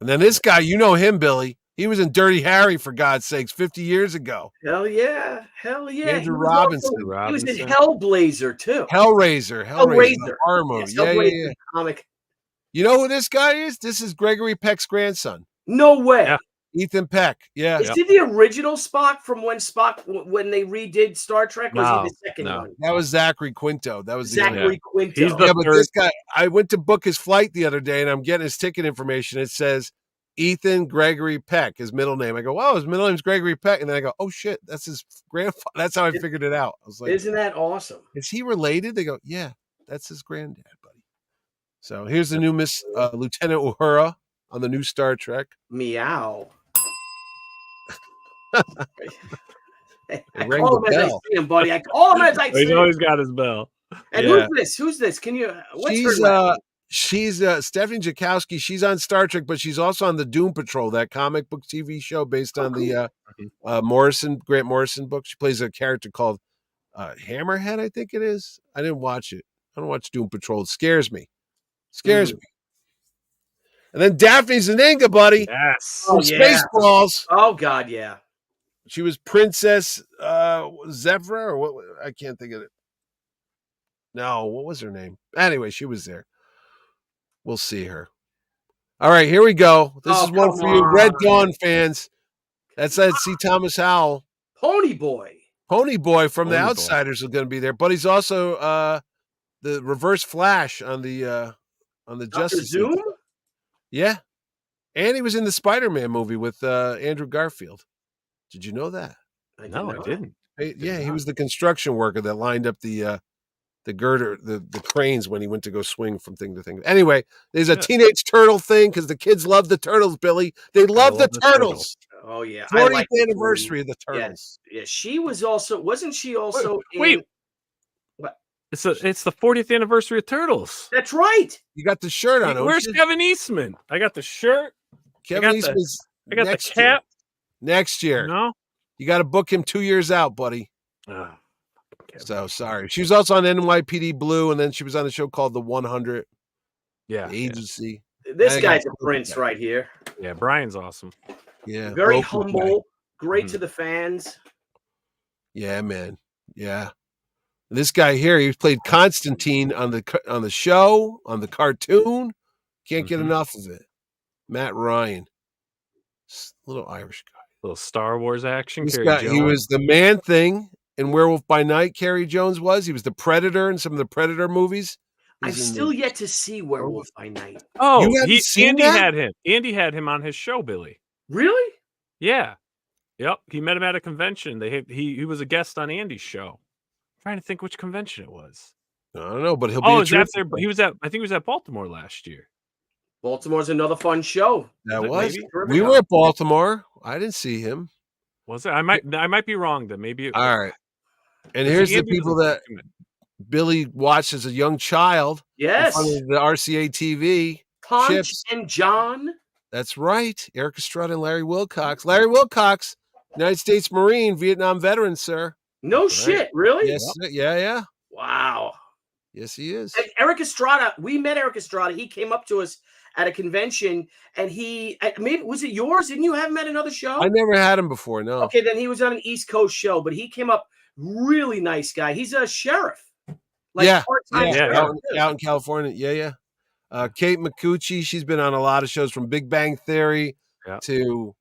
And then this guy, you know him, Billy. He was in Dirty Harry, for God's sakes, 50 years ago. Hell yeah. Andrew Robinson. He was in Hellblazer, too. Hellraiser. Horror movie. Yeah. Comic. You know who this guy is? This is Gregory Peck's grandson. No way. Yeah. Ethan Peck. Yeah. Is he the original Spock from when they redid Star Trek? Was he the second one? That was Zachary Quinto. That was Zachary Quinto. He's the but this guy, I went to book his flight the other day, and I'm getting his ticket information. It says Ethan Gregory Peck, his middle name. I go, wow, his middle name's Gregory Peck. And then I go, oh, shit, that's his grandfather. That's how I figured it out. I was like, isn't that awesome? Is he related? They go, yeah, that's his granddad, buddy. So here's the new Lieutenant Uhura on the new Star Trek. Meow. I call him as I see him, buddy. I call him as I see him. He's always got his bell. And who's this? Who's this? Can you? What's her name? She's Stephanie Jakowski. She's on Star Trek, but she's also on the Doom Patrol, that comic book TV show based on the Grant Morrison book. She plays a character called Hammerhead, I think it is. I didn't watch it. I don't watch Doom Patrol. It scares me. Me. And then Daphne Zinga, buddy. Yes. Spaceballs. Oh God, yeah. She was Princess Zevra or what? I can't think of it. No, what was her name? Anyway, she was there. We'll see her. All right, here we go. This is one for you, Red Dawn fans. That's C. Thomas Howell. Pony Boy. Pony Boy from Pony The Boy. Outsiders is going to be there, but he's also the Reverse Flash on the Dr. Justice Zoom? League. Yeah, and he was in the Spider-Man movie with Andrew Garfield. Did you know that? No, I didn't. Yeah, he was the construction worker that lined up the girder, the cranes when he went to go swing from thing to thing. Anyway, there's a Teenage Turtle thing because the kids love the Turtles, Billy. They love the Turtles. Oh yeah, 40th anniversary of the Turtles. Yeah, she was also. Wasn't she also? Wait. What? It's the 40th anniversary of Turtles. That's right. You got the shirt on. Where's Kevin Eastman? I got the shirt. Kevin Eastman's I got the cap. Next year. No, you got to book him 2 years out, buddy. So sorry. She was also on NYPD Blue, and then she was on a show called The 100. Yeah, the Agency. This guy's a prince right here. Yeah, Brian's awesome. Yeah, very humble, great to the fans. Yeah, man. Yeah, this guy here, he played Constantine on the show, on the cartoon. Can't get enough of it. Matt Ryan, little Irish guy, little Star Wars action. This guy, he was the Man-Thing in Werewolf by Night. Carrie Jones was. He was the Predator in some of the Predator movies. I've still yet to see Werewolf by Night. Oh, Andy had him. Andy had him on his show, Billy. Really? Yeah. Yep. He met him at a convention. He was a guest on Andy's show. I'm trying to think which convention it was. I don't know, but he'll be. He was at. I think he was at Baltimore last year. Baltimore's another fun show. That was. We were at Baltimore. I didn't see him. Was it? I might be wrong then. Maybe. All right. And here's the people that Billy watched as a young child. Yes. In front of the RCA TV. Punch and John. That's right. Eric Estrada and Larry Wilcox. Larry Wilcox, United States Marine, Vietnam veteran, sir. No shit, really? Yes. Yeah. Wow. Yes, he is. And Eric Estrada, we met Eric Estrada. He came up to us at a convention, and maybe was it yours? Didn't you have him at another show? I never had him before. No. Okay, then he was on an East Coast show, but he came up. Really nice guy. He's a sheriff. Out in California. Yeah. Kate McCucci, she's been on a lot of shows from Big Bang Theory to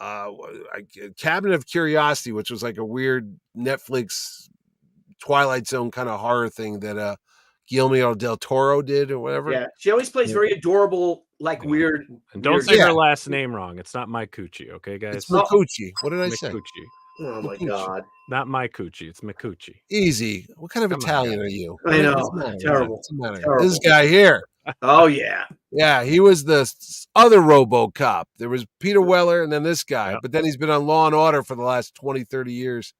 Cabinet of Curiosity, which was like a weird Netflix Twilight Zone kind of horror thing that Guillermo del Toro did or whatever. Yeah, she always plays very adorable, like weird. And don't say her last name wrong. It's not Mike Cucci, okay, guys? It's McCucci. What did I say? Oh my God. Not my Cucci, it's McCucci. Easy. What kind of Italian are you? I know. Terrible. This guy here. Oh yeah. Yeah, he was the other RoboCop. There was Peter Weller and then this guy. But then he's been on Law and Order for the last 20, 30 years.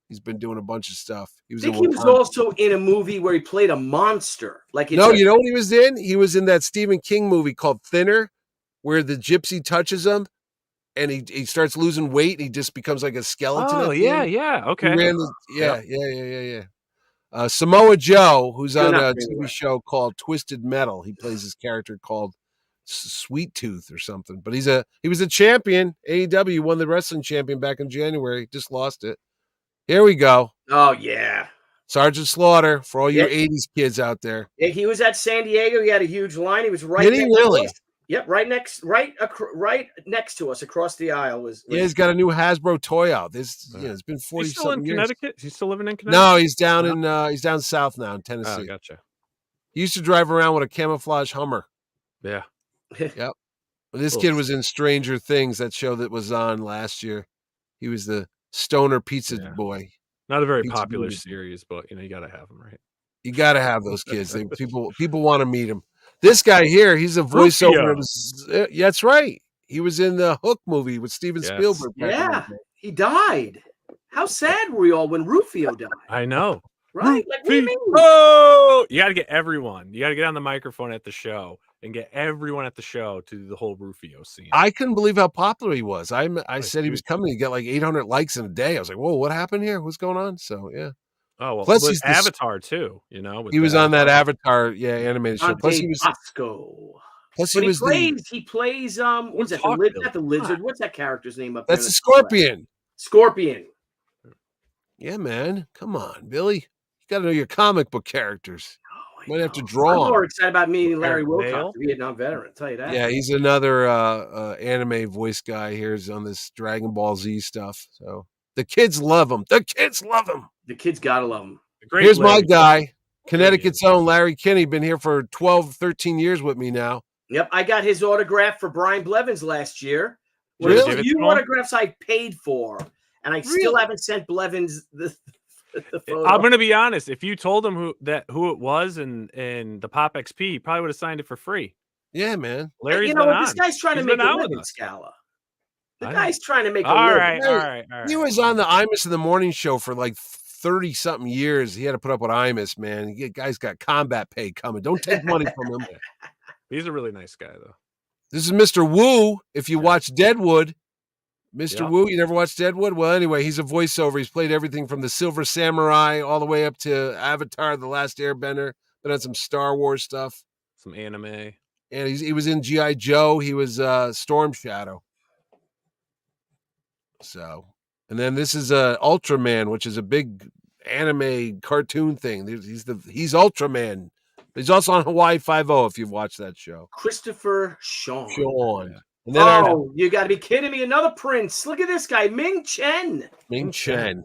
He's been doing a bunch of stuff. I think he was also in a movie where he played a monster. You know what he was in? He was in that Stephen King movie called Thinner, where the gypsy touches him. And he starts losing weight. And he just becomes like a skeleton. Oh, yeah. Okay. Yeah. Samoa Joe, who's on a TV show called Twisted Metal. He plays his character called Sweet Tooth or something. But he was a champion. AEW won the wrestling champion back in January. Just lost it. Here we go. Oh, yeah. Sergeant Slaughter for all you 80s kids out there. Yeah, he was at San Diego. He had a huge line. He was right. Did he really? Yep, right next to us, across the aisle was. Yeah, he's got a new Hasbro toy out. It's been 40. He's still in Connecticut. He's still living in Connecticut. No, he's down he's down south now in Tennessee. Oh, gotcha. He used to drive around with a camouflage Hummer. Yeah. Yep. This kid was in Stranger Things, that show that was on last year. He was the stoner pizza boy. Not a very popular series, but you got to have them, right? You got to have those kids. People want to meet them. This guy here, he's a voiceover. That's right. He was in the Hook movie with Steven Spielberg. Yeah, he died. How sad were we all when Rufio died? I know. Right? Like, what do you mean? Oh, you got to get everyone. You got to get on the microphone at the show and get everyone at the show to do the whole Rufio scene. I couldn't believe how popular he was. I said he was coming. He got like 800 likes in a day. I was like, whoa, what happened here? What's going on? So, yeah. Oh, well, plus he's Avatar too, he was on that Avatar, animated show. Plus he was he plays what's that? The lizard? What's that character's name up there? That's the Scorpion. Scorpion. Yeah, man. Come on, Billy. You got to know your comic book characters. Oh, Might have to I'm draw more 'em. excited about meeting Larry Wilcox, Nile? the Vietnam veteran. I'll tell you that. Yeah, he's another anime voice guy here on this Dragon Ball Z stuff. So the kids love him. The kids love him. The kids gotta love him. Great Here's my Larry. guy, Connecticut's own Larry Kinney. Been here for 12, 13 years with me now. Yep, I got his autograph for Brian Blevins last year. Really? One of Give the it few to him? autographs I paid for, and I still Really? haven't sent Blevins the photo. I'm gonna be honest. If you told him who it was and the Pop XP, he probably would have signed it for free. Yeah, man. Larry's you know been what? This on. guy's trying He's to make been a on with living, us. Scala. The I know. guy's trying to make a All living. right, all right, all right. He was on the Imus in the Morning Show for like 30 something years. He had to put up with Imus, man. The guy's got combat pay coming. Don't take money from him. He's a really nice guy, though. This is Mr. Wu. If you watch Deadwood, Mr. Yeah. Wu, you never watched Deadwood? Well, anyway, he's a voiceover. He's played everything from the Silver Samurai all the way up to Avatar, The Last Airbender. Been on some Star Wars stuff. Some anime. And he was in G.I. Joe. He was Storm Shadow. So, and then this is Ultraman, which is a big anime cartoon thing. He's Ultraman. He's also on Hawaii Five-0 if you've watched that show. Christopher Sean. Sean. And then You got to be kidding me! Another prince. Look at this guy, Ming Chen. Ming Chen.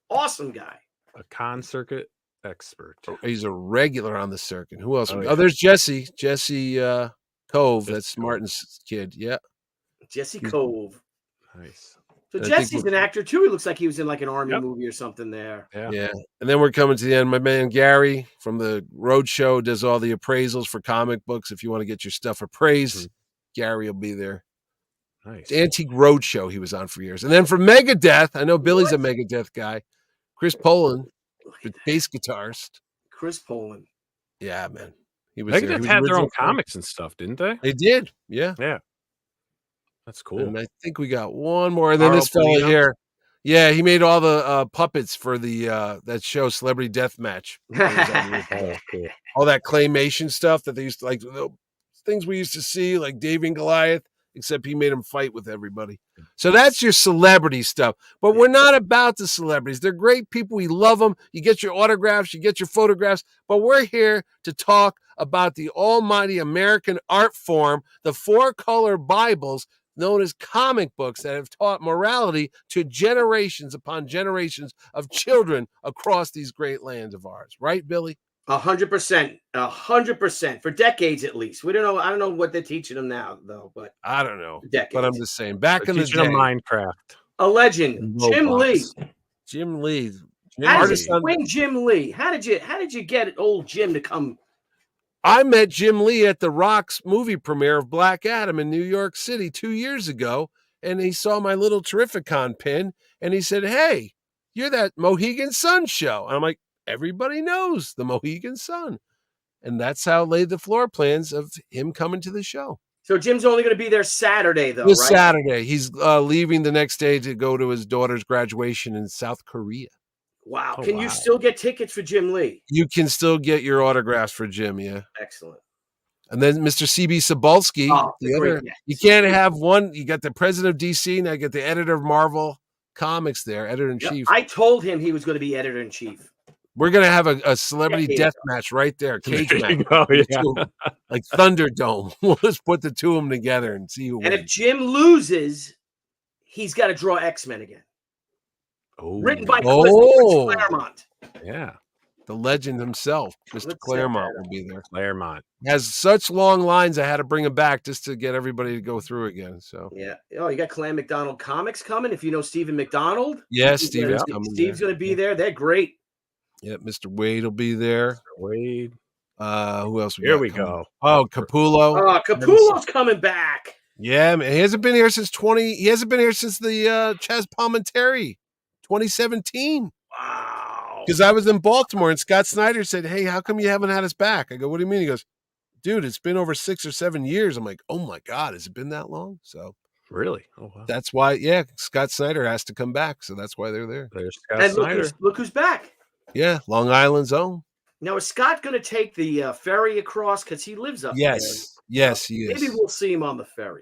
Awesome guy. A con circuit expert. He's a regular on the circuit. Who else? Oh, Oh, yeah. there's Jesse. Jesse Cove. Jesse That's Cove. Martin's kid. Yeah. Jesse Cove. Nice. So I think Jesse's an actor too. He looks like he was in like an army Yep. movie or something there. Yeah. Yeah. And then we're coming to the end. My man Gary from the Road Show does all the appraisals for comic books. If you want to get your stuff appraised, Gary will be there. Nice. Antique Road Show he was on for years. And then for Megadeth, I know Billy's a Megadeth guy. Chris Poland, the bass guitarist. Chris Poland. Yeah, man. He was there. He Megadeth was had their original own comics and stuff, didn't they? They did. Yeah. Yeah. That's cool. And I think we got one more. And then Carl this fella Polino. here. Yeah, he made all the puppets for the that show Celebrity Deathmatch. Oh, cool. All that claymation stuff that they used to like the things we used to see, like Dave and Goliath, except he made them fight with everybody. So that's your celebrity stuff. But we're not about the celebrities. They're great people. We love them. You get your autographs, you get your photographs. But we're here to talk about the almighty American art form, the 4-color Bibles known as comic books that have taught morality to generations upon generations of children across these great lands of ours. Right, Billy? 100%. 100%. For decades at least. We don't know. I don't know what they're teaching them now, though, but I don't know. decades. But I'm just saying, back in the Teaching them day, Minecraft. A legend. Jim Lee. Jim Lee. How did artist you on- swing Jim Lee? How did you get old Jim to come? I met Jim Lee at the Rock's movie premiere of Black Adam in New York City 2 years ago, and he saw my little Terrificon pin, and he said, "Hey, you're that Mohegan Sun show." And I'm like, everybody knows the Mohegan Sun. And that's how it laid the floor plans of him coming to the show. So Jim's only going to be there Saturday, though, This right? Saturday. He's leaving the next day to go to his daughter's graduation in South Korea. Wow. Oh, Can you wow. still get tickets for Jim Lee? You can still get your autographs for Jim, yeah. Excellent. And then Mr. C.B. Cebulski, Oh, the great, other. yes. You can't have one. You got the president of DC, now you get the editor of Marvel Comics there, editor in Yep, chief. I told him he was going to be editor in chief. We're gonna have a celebrity Yeah, death match right there, cage There you match, go, the yeah. two of 'em, like Thunderdome. We'll just put the two of them together and see who And if wins. Jim loses, he's got to draw X-Men again. Oh, Written by Oh. Chris Claremont. yeah, The legend himself, Mr. Let's Claremont, set will be there. Claremont. Has such long lines, I had to bring him back just to get everybody to go through again. So Yeah. Oh, you got Clan McDonald Comics coming. If you know Stephen McDonald. yes, He's Steven's gonna- coming. Steve's going to be there. They're great. Yeah, Mr. Wade will be there. Wade. Who else? Here got we coming? go. Oh, Capullo. Oh, Capullo's coming back. Yeah, man. He hasn't been here since He hasn't been here since the Chaz Palminteri, 2017. Wow. Because I was in Baltimore and Scott Snyder said, "Hey, how come you haven't had us back?" I go, "What do you mean?" He goes, "Dude, it's been over 6 or 7 years." I'm like, "Oh my God, has it been that long?" So Really? Oh wow. that's why, yeah, Scott Snyder has to come back. So that's why they're there. There's Scott And Snyder. look who's back. Yeah, Long Island's own. Now, is Scott going to take the ferry across? Because he lives up Yes, yes, he there. Maybe is. we'll see him on the ferry.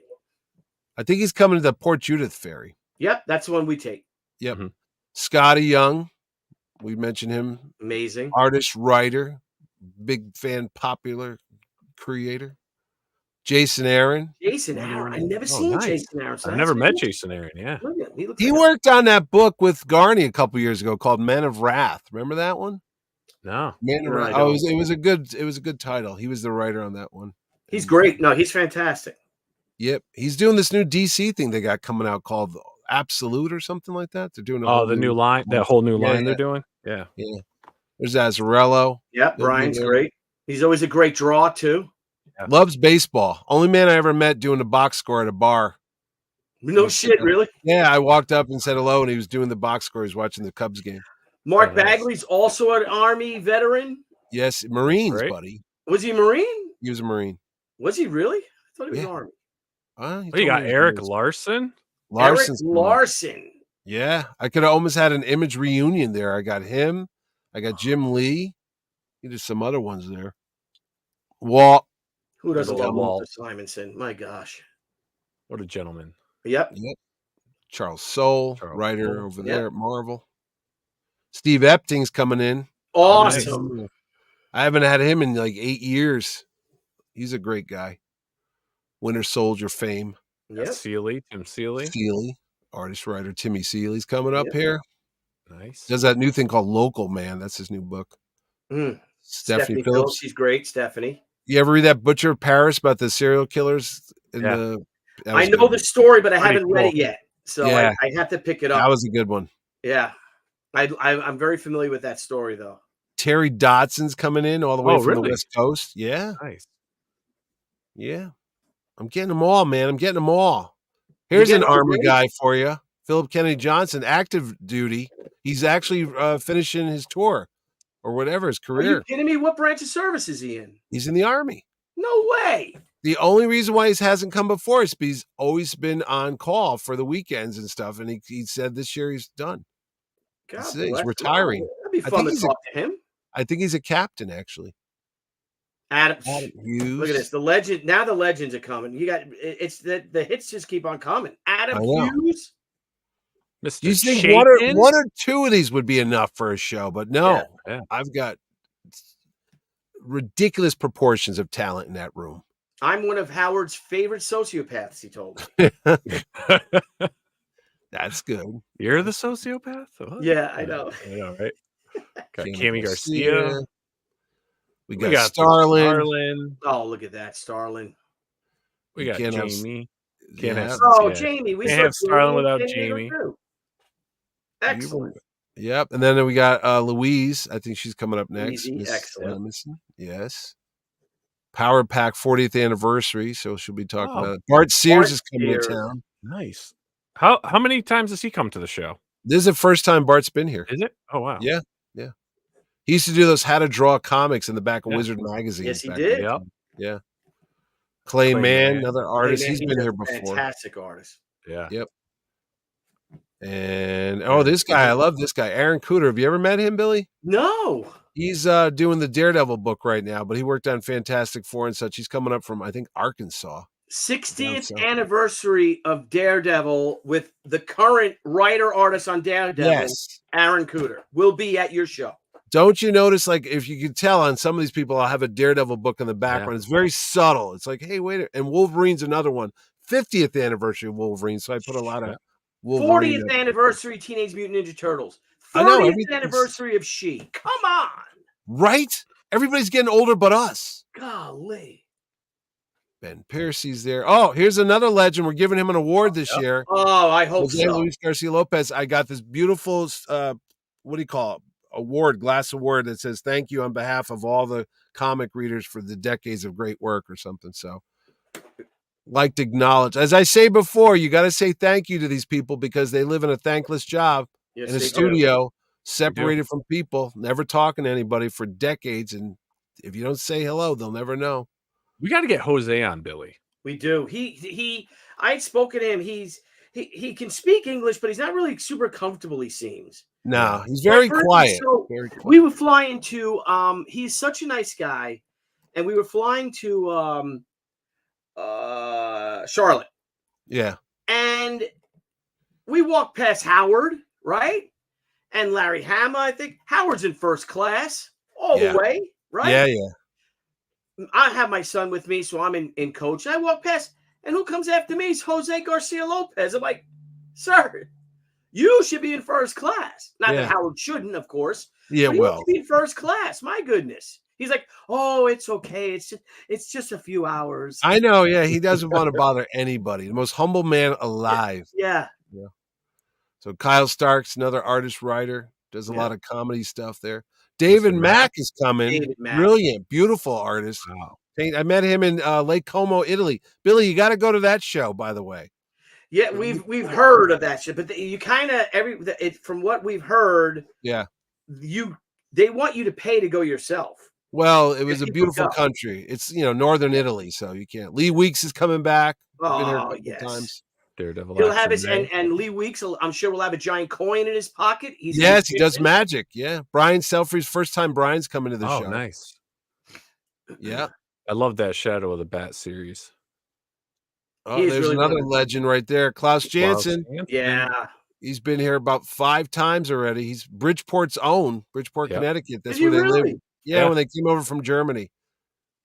I think he's coming to the Port Judith ferry. Yep, that's the one we take. Yep. Mhm. Scotty Young, we mentioned him. Amazing. Artist, writer, big fan, popular creator. Jason Aaron. Jason Aaron. I never Oh, seen nice. Jason Aaron. So I've that's never met interesting. Jason Aaron. Yeah. Look at him. He looks He like worked on that book with Garney a couple years ago called Men of Wrath. Remember that one? No. Man of No, Wrath. I Oh, don't. it was a good title. He was the writer on that one. He's great. No, he's fantastic. Yep. He's doing this new DC thing they got coming out called Absolute or something like that. They're doing a whole Oh, the new line, that whole new line they're doing. Yeah. Yeah. There's Azzarello. Yep, He'll be Brian's there. great. He's always a great draw too. Loves baseball. Only man I ever met doing the box score at a bar. No shit, really. Yeah, I walked up and said hello, and he was doing the box score. He was watching the Cubs game. Mark Oh, nice. Bagley's also an Army veteran. Yes, Marines, Great. buddy. Was he a Marine? He was a Marine. Was he really? I thought he was Yeah. Army. He Oh, you told got me he Eric was- Larson. Larson's Eric coming up. Larson. Yeah, I could have almost had an Image reunion there. I got him. I got Jim Lee. He did some other ones there. Walt. Who doesn't Good love old Walter Walt. Simonson? My gosh. What a gentleman. Yep. Yep. Charles Soule, Charles writer Soule. over Yep. there at Marvel. Steve Epting's coming in. Awesome. I haven't had him in like 8 years. He's a great guy. Winter Soldier fame. Yep. Seeley, Tim Seeley. Seeley, artist, writer Timmy Seeley's coming up Yep. here. Nice. Does that new thing called Local Man. That's his new book. Mm. Stephanie Phillips. She's great, Stephanie. You ever read that Butcher of Paris about the serial killers? Yeah. That I was know good. the story, but I Pretty haven't read it cool. yet. So Yeah. I have to pick it That up. was a good one. Yeah. I'm very familiar with that story, though. Terry Dotson's coming in all the way Oh, from really? the West Coast. Yeah. Nice. Yeah. I'm getting them all, man. I'm getting them all. Here's an getting all Army great? guy for you. Philip Kennedy Johnson, active duty. He's actually finishing his tour or whatever, his Are you career. kidding me? What branch of service is he in? He's in the Army. No way. The only reason why he hasn't come before is because he's always been on call for the weekends and stuff. And he said this year he's done. God That's it. He's bless him. retiring. That'd be I fun think to he's a- talk to him. I think he's a captain, actually. Adam Hughes. Look at this. The legend. Now the legends are coming. You got it's the hits just keep on coming. Adam I know. Hughes. Mr. You think Chapin? one or two of these would be enough for a show, but no. Yeah. I've got ridiculous proportions of talent in that room. I'm one of Howard's favorite sociopaths, he told me. That's good. You're the sociopath? What? Yeah, I know. I know, right? Got Cami Cami Garcia. We We got, got Starlin. Starlin. Oh, look at that, Starlin. We You got can't have- Jamie. Yeah. Can't have- Oh, Yeah. Jamie. We Can't saw have Starlin Jamie without 10 years Jamie. ago. Excellent. Yep. And then we got Louise. I think she's coming up next. Easy. Miss Excellent. Edmondson. Yes. Power Pack 40th anniversary. So she'll be talking Oh. about it. Bart Sears Bart is coming Sears. to town. Nice. How many times has he come to the show? This is the first time Bart's been here. Is it? Oh wow. Yeah. He used to do those how to draw comics in the back of Yeah. Wizard magazine. Yes, he did. Yep. Yeah. Clay Clay Mann, Mann. another artist. Hey, man, He's been a here before. Fantastic artist. Yeah. Yep. And this guy, I love this guy, Aaron Cooter. Have you ever met him, Billy? No. He's doing the Daredevil book right now, but he worked on Fantastic Four and such. He's coming up from, I think, Arkansas. 60th south. anniversary of Daredevil with the current writer artist on Daredevil, Yes. Aaron Cooter, will be at your show. Don't you notice, like, if you can tell on some of these people, I'll have a Daredevil book in the background. It's very subtle. It's like, hey, wait. And Wolverine's another one. 50th anniversary of Wolverine. So I put a lot of Wolverine. 40th anniversary Teenage Mutant Ninja Turtles. I know, 30th everything's- anniversary of She. Come on. Right? Everybody's getting older but us. Golly. Ben Piercy's there. Oh, here's another legend. We're giving him an award this year. Oh, I hope Jose so. Luis Garcia Lopez. I got this beautiful, what do you call it? Award, glass award that says thank you on behalf of all the comic readers for the decades of great work or something. So, like to acknowledge, as I say before, you got to say thank you to these people because they live in a thankless job Yes, in a they do. studio, separated from people, never talking to anybody for decades. And if you don't say hello, they'll never know. We got to get Jose on, Billy. We do. I had spoken to him. He can speak English, but he's not really super comfortable, he seems. No, he's very But quiet. so Very quiet. we were flying to he's such a nice guy, and we were flying to Charlotte. Yeah. And we walk past Howard, right? And Larry Hama, I think Howard's in first class all the way, right? Yeah, yeah. I have my son with me, so I'm in coach. And I walk past, and who comes after me? It's Jose Garcia Lopez. I'm like, sir, you should be in first class. Not that Howard shouldn't, of course. Yeah, but you well, should be in first class. My goodness. He's like, oh, it's okay. It's just a few hours. I know. Yeah, he doesn't want to bother anybody. The most humble man alive. Yeah. So Kyle Starks, another artist writer, does a lot of comedy stuff there. David Mack is coming. David Mack. Brilliant, beautiful artist. Wow. I met him in Lake Como, Italy. Billy, you got to go to that show, by the way. Yeah, we've heard of that shit, but you kind of from what we've heard, they want you to pay to go yourself. Well, it was a beautiful country. It's northern Italy, so you can't. Lee Weeks is coming back. Oh yes. Times. Daredevil. He'll have his and Lee Weeks. I'm sure will have a giant coin in his pocket. He does magic. Yeah, Brian Selfridge. First time Brian's coming to the show. Oh, nice. Yeah, I love that Shadow of the Bat series. Oh, there's really another legend right there, Klaus Janson. Yeah, he's been here about 5 times already. He's Bridgeport's own, Connecticut. That's where they live. Yeah, when they came over from Germany.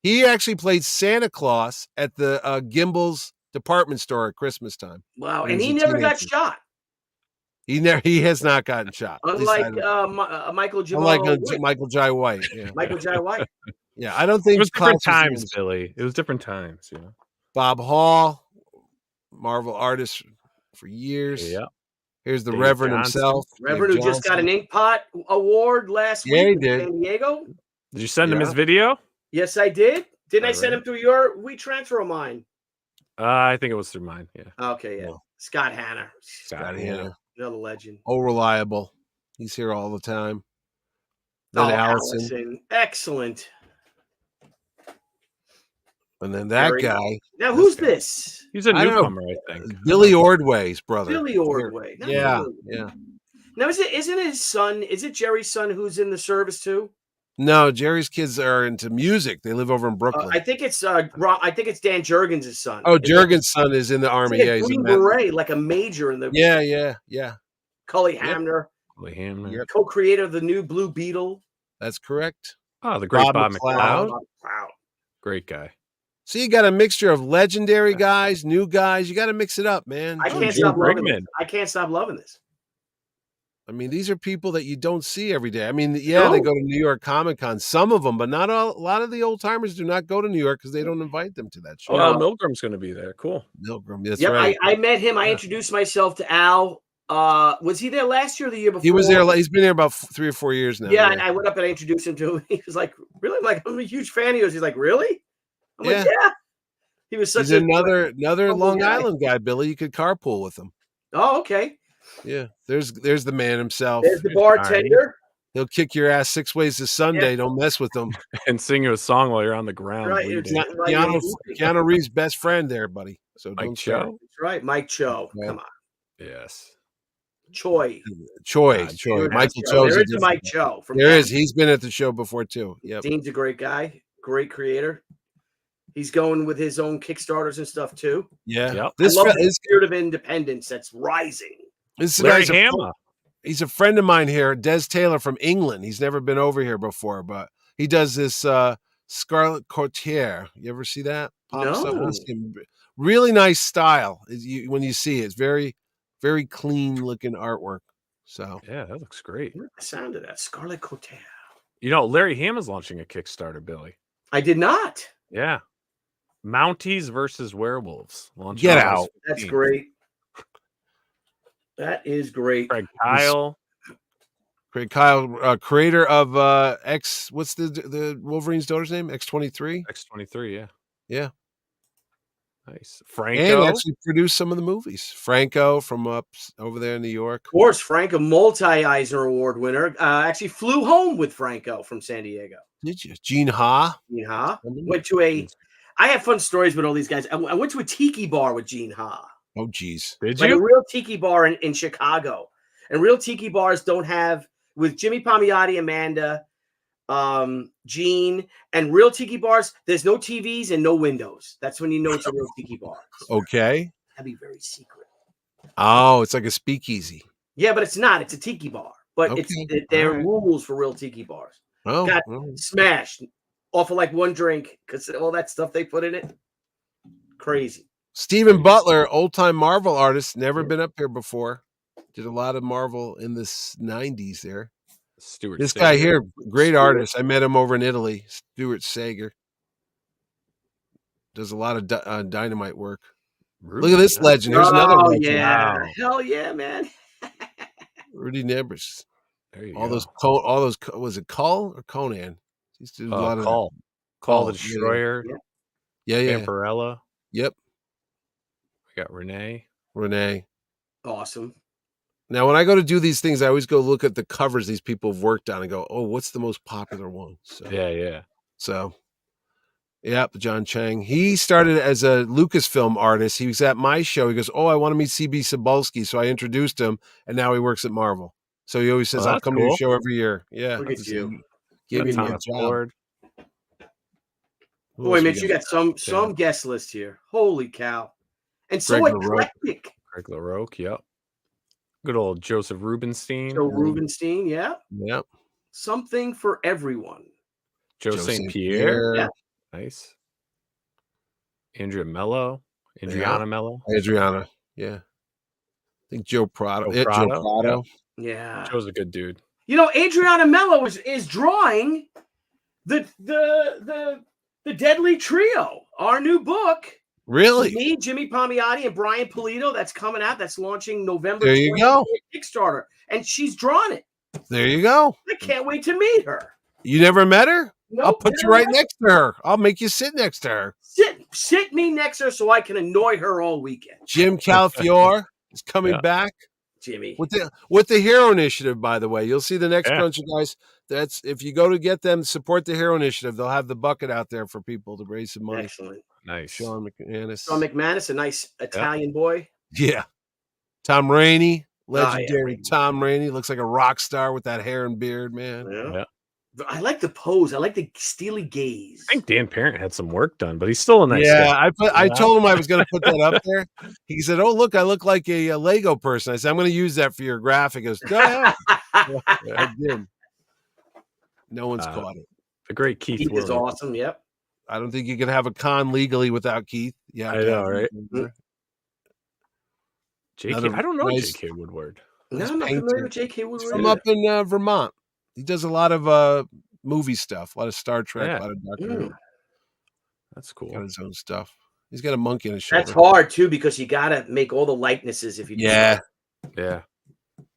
He actually played Santa Claus at the Gimbel's department store at Christmas time. Wow, and he never got shot. He has not gotten shot. Unlike Michael Jamal. Unlike Michael Jai White. Yeah. Michael Jai White. Yeah, I don't think it was different times, Billy. It was different times, Bob Hall, Marvel artist for years. Yeah. Here's the Reverend himself. Reverend who just got an Inkpot award last week he did. in San Diego. Did you send him his video? Yes, I did. Didn't I send him through your WeTransfer or mine? I think it was through mine. Yeah. Okay, yeah. Scott Hanna. Scott Hanna. Another legend. Oh, reliable. He's here all the time. Then Allison. Excellent. And then that guy. Now, who's this? He's a newcomer, I think. Billy Ordway's brother. Billy Ordway. Yeah. Now, isn't his son? Is it Jerry's son who's in the service too? No, Jerry's kids are into music. They live over in Brooklyn. I think it's Dan Jurgens' son. Oh, Jurgens' son is in the army. Like he's Green Beret, like a major in the. Yeah. Cully Hamner. Yep. Co-creator of the new Blue Beetle. That's correct. Oh, the great Bob McLeod. Wow. Great guy. So you got a mixture of legendary guys, new guys. You got to mix it up, man. I can't stop loving this. I can't stop loving this. I mean, these are people that you don't see every day. I mean, they go to New York Comic Con, some of them, but not a lot of the old timers do not go to New York because they don't invite them to that show. Oh, Al Milgram's going to be there. Cool. Milgram, that's right. I met him. I introduced myself to Al. Was he there last year or the year before? He was there. He's been there about 3 or 4 years now. Yeah, and I went up and I introduced him to him. He was like, "Really?" I'm like, "I'm a huge fan of yours." He's like, "Really?" I'm like, "Yeah." He was such another Long Island guy, Billy. You could carpool with him. Oh, okay. Yeah, there's the man himself. There's the bartender. He'll kick your ass 6 ways to Sunday. Yeah. Don't mess with him. And sing you a song while you're on the ground. Right. Keanu Reeves' best friend there, buddy. So Mike Cho. That's right. Mike Cho. Yeah. Come on. Yes. Choi. Michael Cho. There is a Mike Cho. There is. He's been at the show before, too. Yep. Dean's a great guy. Great creator. He's going with his own Kickstarters and stuff, too. Yeah. Yep. I love the spirit of independence that's rising. This guy's he's a friend of mine here, Des Taylor from England. He's never been over here before, but he does this Scarlet Courtier. You ever see that? No. Really nice style. When you see it, it's very, very clean looking artwork. So yeah, that looks great. The sound of that Scarlet Courtier. Larry Hama's launching a Kickstarter, Billy. I did not. Yeah. Mounties versus werewolves. Get out. That's great. That is great. Craig Kyle, creator of X. What's the Wolverine's daughter's name? X-23. X-23. Yeah. Nice. Franco, and actually produced some of the movies. Franco from over there in New York. Of course, Franco, multi-Eisner Award winner. Actually flew home with Franco from San Diego. Did you? Gene Ha. Went to I have fun stories with all these guys. I went to a tiki bar with Gene Ha. Oh, geez. Did you? Like a real tiki bar in Chicago. And real tiki bars don't have, with Jimmy Palmiotti, Amanda, Gene, and real tiki bars, there's no TVs and no windows. That's when you know it's a real tiki bar. Okay. That'd be very secret. Oh, it's like a speakeasy. Yeah, but it's not. It's a tiki bar. But there are All right. rules for real tiki bars. Oh, Got oh. smashed off of like one drink because all that stuff they put in it. Crazy. Stephen Butler, old time Marvel artist, never Yeah. been up here before. Did a lot of Marvel in the 90s there. Stuart This Sager. guy here, great Stuart. artist. I met him over in Italy. Stuart Sager does a lot of dynamite work. Ruby. Look at this legend. Here's another Oh legend. yeah, Wow. hell yeah, man. Rudy Nebris. There you All go. those, was it Cull or Conan? He used to do a lot of Call Call, the yeah. Destroyer. Yeah. Vampirella. Yep. We got Renee. Awesome. Now, when I go to do these things, I always go look at the covers these people have worked on and go, oh, what's the most popular one? So, Yeah. So, yep, John Chang. He started as a Lucasfilm artist. He was at my show. He goes, oh, I want to meet CB Cebulski. So I introduced him, and now he works at Marvel. So he always says, I'll that's come to your cool. show every year. Yeah. Look at you. Give me That's on a a job. board. Who Boy, else we Mitch, you got some guest list here. Holy cow. And so Greg LaRoche. eclectic. Greg LaRoche. Yep. Good old Joseph Rubenstein. Joe Rubenstein, yeah. Yep. Something for everyone. Joe St. Pierre. Yeah. Nice. Adriana Mello. Adriana. Yeah. I think Joe Prado. Joe Joe Prado. Prado. Yeah. Joe's a good dude. You know, Adriana Mello is drawing the Deadly Trio, our new book. Really? Me, Jimmy Palmiotti, and Brian Polito. That's coming out. That's launching November. There you go. Kickstarter, and she's drawn it. There you go. I can't wait to meet her. You never met her? Nope, I'll put you right next to her. I'll make you sit next to her. Sit me next to her so I can annoy her all weekend. Jim Calafiore is coming back. Jimmy. With the Hero Initiative, by the way. You'll see the next Yeah. bunch of guys. That's if you go to get them, support the Hero Initiative. They'll have the bucket out there for people to raise some money. Excellent. Nice. Sean McManus. Sean McManus, a nice Italian boy. Yeah. Tom Rainey, Oh, yeah, legendary Rainey. Tom Rainey. Looks like a rock star with that hair and beard, man. Yeah. I like the pose. I like the steely gaze. I think Dan Parent had some work done, but he's still a nice Yeah, guy. I told him I was going to put that up there. He said, "Oh, look, I look like a Lego person." I said, "I'm going to use that for your graphic." He goes, "Go ahead." I did. No one's caught it. The great Keith Keith is Williams. awesome. Yep. I don't think you can have a con legally without Keith. Yeah, I know, right? Another JK, I don't know nice- J.K. Woodward. No, I'm not painter. familiar with J.K. Woodward. From up in Vermont. He does a lot of movie stuff, a lot of Star Trek, Yeah. a lot of Doctor Who. That's cool. Got his own stuff. He's got a monkey in his shoulder. That's hard too because you got to make all the likenesses if you. do Yeah. that. Yeah.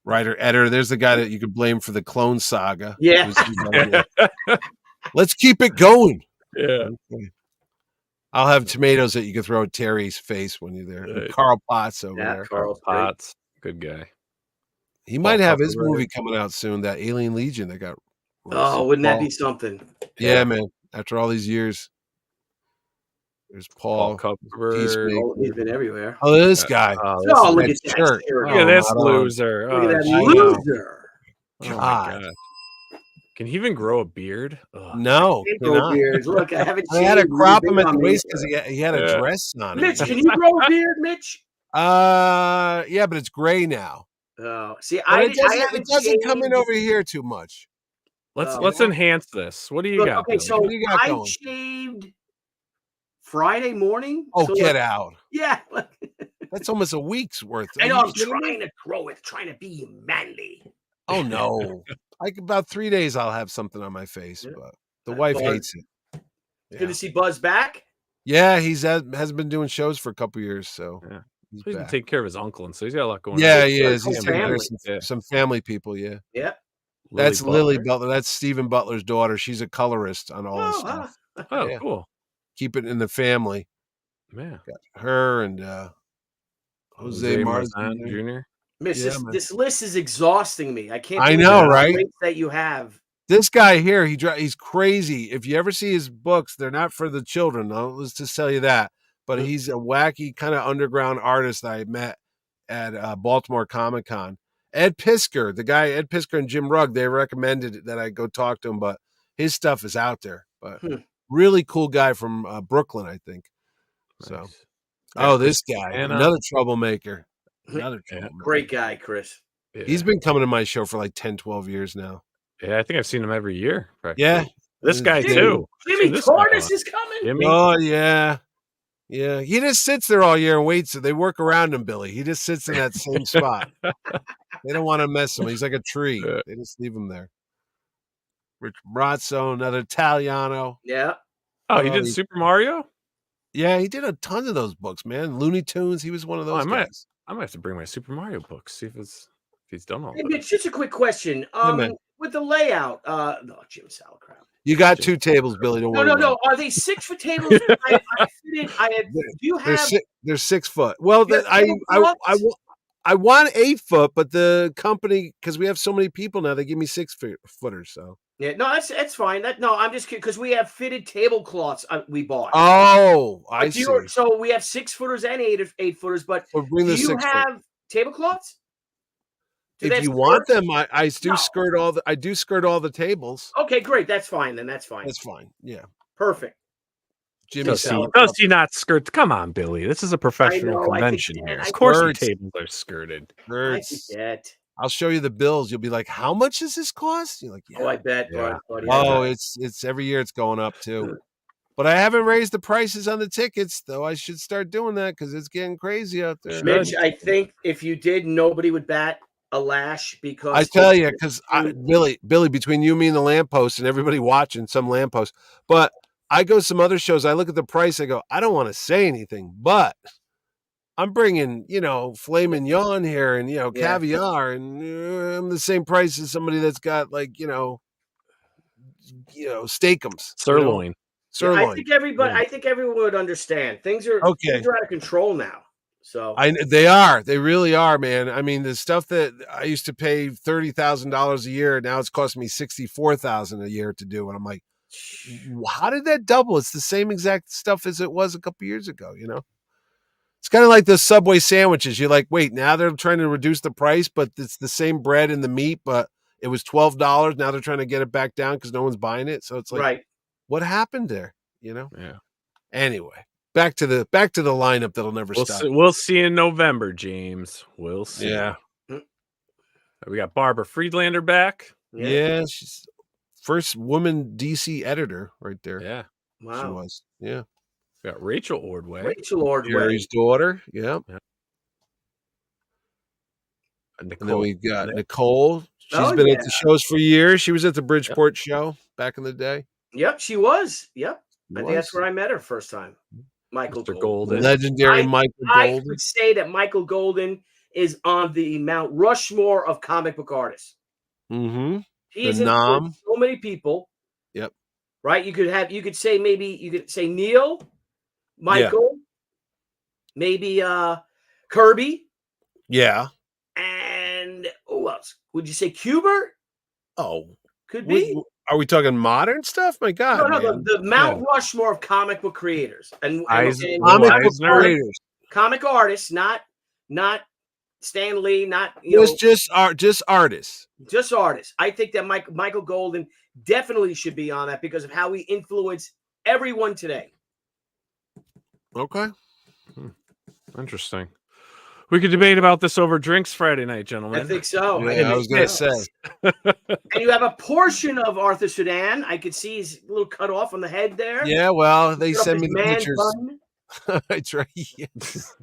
Writer, editor. There's the guy that you could blame for the Clone Saga. Yeah. Let's keep it going. Yeah. Okay. I'll have tomatoes that you can throw at Terry's face when you're there. And Right. Carl Potts over Yeah, there. Carl's great. Potts. Good guy. He might have his Huckleberry. movie coming out soon. That Alien Legion that got. Oh, wouldn't that Paul- be something? Yeah, man. After all these years, there's Paul. Huckleberry. Peacemaker. Oh, he's been everywhere. Oh, this guy. Oh, Oh, look that at that shirt. shirt. Look at this not on. loser. Look at that I know. loser. Oh, my God. God. Can he even grow a beard? Ugh. No, Can't you're grow not. beards. Look, I haven't. I had to shaved. crop You've him been at the on me. waist because he had a Yeah. dress on. Mitch, can you grow a beard, Mitch? Yeah, but it's gray now. Oh, see, But it I haven't it doesn't come in shaved. over here too much. Let's enhance this. What do you Look, got? okay, Billy? so What do you got I going? shaved Friday morning. Oh, so get like- out. Yeah, That's almost a week's worth. I Are know. you I'm kidding me? trying to grow it, trying to be manly. Oh, no. Like about 3 days, I'll have something on my face, Yeah. but the wife Buzz. hates it. Good Yeah, to see Buzz back. yeah has been doing shows for a couple years, so Yeah. he's He's been back. taking care of his uncle, and so he's got a lot going Yeah, on. he is. Whole He's taking care of family. Yeah. some family people, yeah. Yep. That's Lily Butler. Butler. That's Stephen Butler's daughter. She's a colorist on all his Oh, stuff. Oh, Yeah. cool. Keep it in the family. Yeah. Her and Jose Marzan Marzan Jr. Miss, Yeah, man. this list is exhausting me. I can't. I believe know, the right? rates that you have. This guy here, he's crazy. If you ever see his books, they're not for the children. Let's just tell you that. But he's a wacky kind of underground artist that I met at Baltimore Comic Con. Ed Pisker, the guy Ed Pisker and Jim Rugg, they recommended that I go talk to him, but his stuff is out there. But really cool guy from Brooklyn, I think. So, Nice. oh, this guy, And, another troublemaker. Another troublemaker. Great guy, Chris. Yeah. He's been coming to my show for like 10, 12 years now. Yeah, I think I've seen him every year. Practically. Yeah. This guy Jimmy- too. Jimmy This guy a Tortoise lot. is coming. Jimmy. Oh, yeah. Yeah. He just sits there all year and waits. They work around him, Billy. He just sits in that same spot. They don't want to mess him. He's like a tree. They just leave him there. Rich Brazzo, another Italiano. Yeah. Oh, he did Super Mario? Yeah, he did a ton of those books, man. Looney Tunes. He was one of those guys. I might have to bring my Super Mario books, see if he's done all Hey, that. Mitch, just a quick question. man. With the layout, no, Jim Sauerkraut. You got 2 tables, Billy. Don't worry. No. Are they 6 foot tables? Do you have? They're 6 foot. Well, you have I want 8 foot, but the company, because we have so many people now, they give me 6 footers. So Yeah, no, that's fine. I'm just kidding because we have fitted tablecloths we bought. oh, I see. So we have 6 footers and 8 footers. But Well, bring the do you 6 foot. have tablecloths? If you want them, I do skirt all the tables. Okay, great. That's fine. Then that's fine. That's fine. Yeah. Perfect. Jimmy Does he not skirt? Come on, Billy. This is a professional convention here. Of course, the tables are skirted. I forget. I'll show you the bills. You'll be like, "How much does this cost?" You're like, "Yeah." Oh, I bet. Yeah. Buddy, Oh, it's every year it's going up too. But I haven't raised the prices on the tickets, though. I should start doing that because it's getting crazy out there. Mitch, I think if you did, nobody would bat a lash because I tell you, because Billy, between you, me, and the lamppost, and everybody watching some lamppost, but I go some other shows. I look at the price. I go, I don't want to say anything, but I'm bringing, filet mignon here and, caviar, and I'm the same price as somebody that's got steakums. Sirloin. Sirloin. I think everyone would understand. Things are out of control now. So they really are, man. I mean, the stuff that I used to pay $30,000 a year, now it's costing me $64,000 a year to do, and I'm like, how did that double? It's the same exact stuff as it was a couple years ago. It's kind of like the Subway sandwiches. You're like, wait, now they're trying to reduce the price, but it's the same bread and the meat, but it was $12. Now they're trying to get it back down because no one's buying it. So it's like, what happened there? Yeah. Anyway. Back to the lineup that'll never stop. We'll see in November, James. We'll see. Yeah. We got Barbara Friedlander back. Yeah, she's first woman DC editor right there. Yeah. Wow. She was. Yeah. We got Rachel Ordway. Jerry's daughter. Yeah. And then we've got Nicole. She's been at the shows for years. She was at the Bridgeport show back in the day. Yep, she was. Yep. I think that's where I met her first time. Michael Golden. Legendary Michael Golden. I would say that Michael Golden is on the Mount Rushmore of comic book artists. Mm-hmm. He is influenced so many people. Yep. Right? You could say Neil, Michael, maybe Kirby. Yeah. And who else? Would you say Kubert? Oh. Could be. Are we talking modern stuff? My God. No, the Mount Rushmore of comic book creators. And comic book creators. Comic artists, not Stan Lee, just artists. Just artists. I think that Michael Golden definitely should be on that because of how he influenced everyone today. Okay. Interesting. We could debate about this over drinks Friday night, gentlemen. I think so. Yeah, I was going to say. And you have a portion of Arthur Sudan. I could see he's a little cut off on the head there. Yeah, well, they send me the pictures. I try. Yes.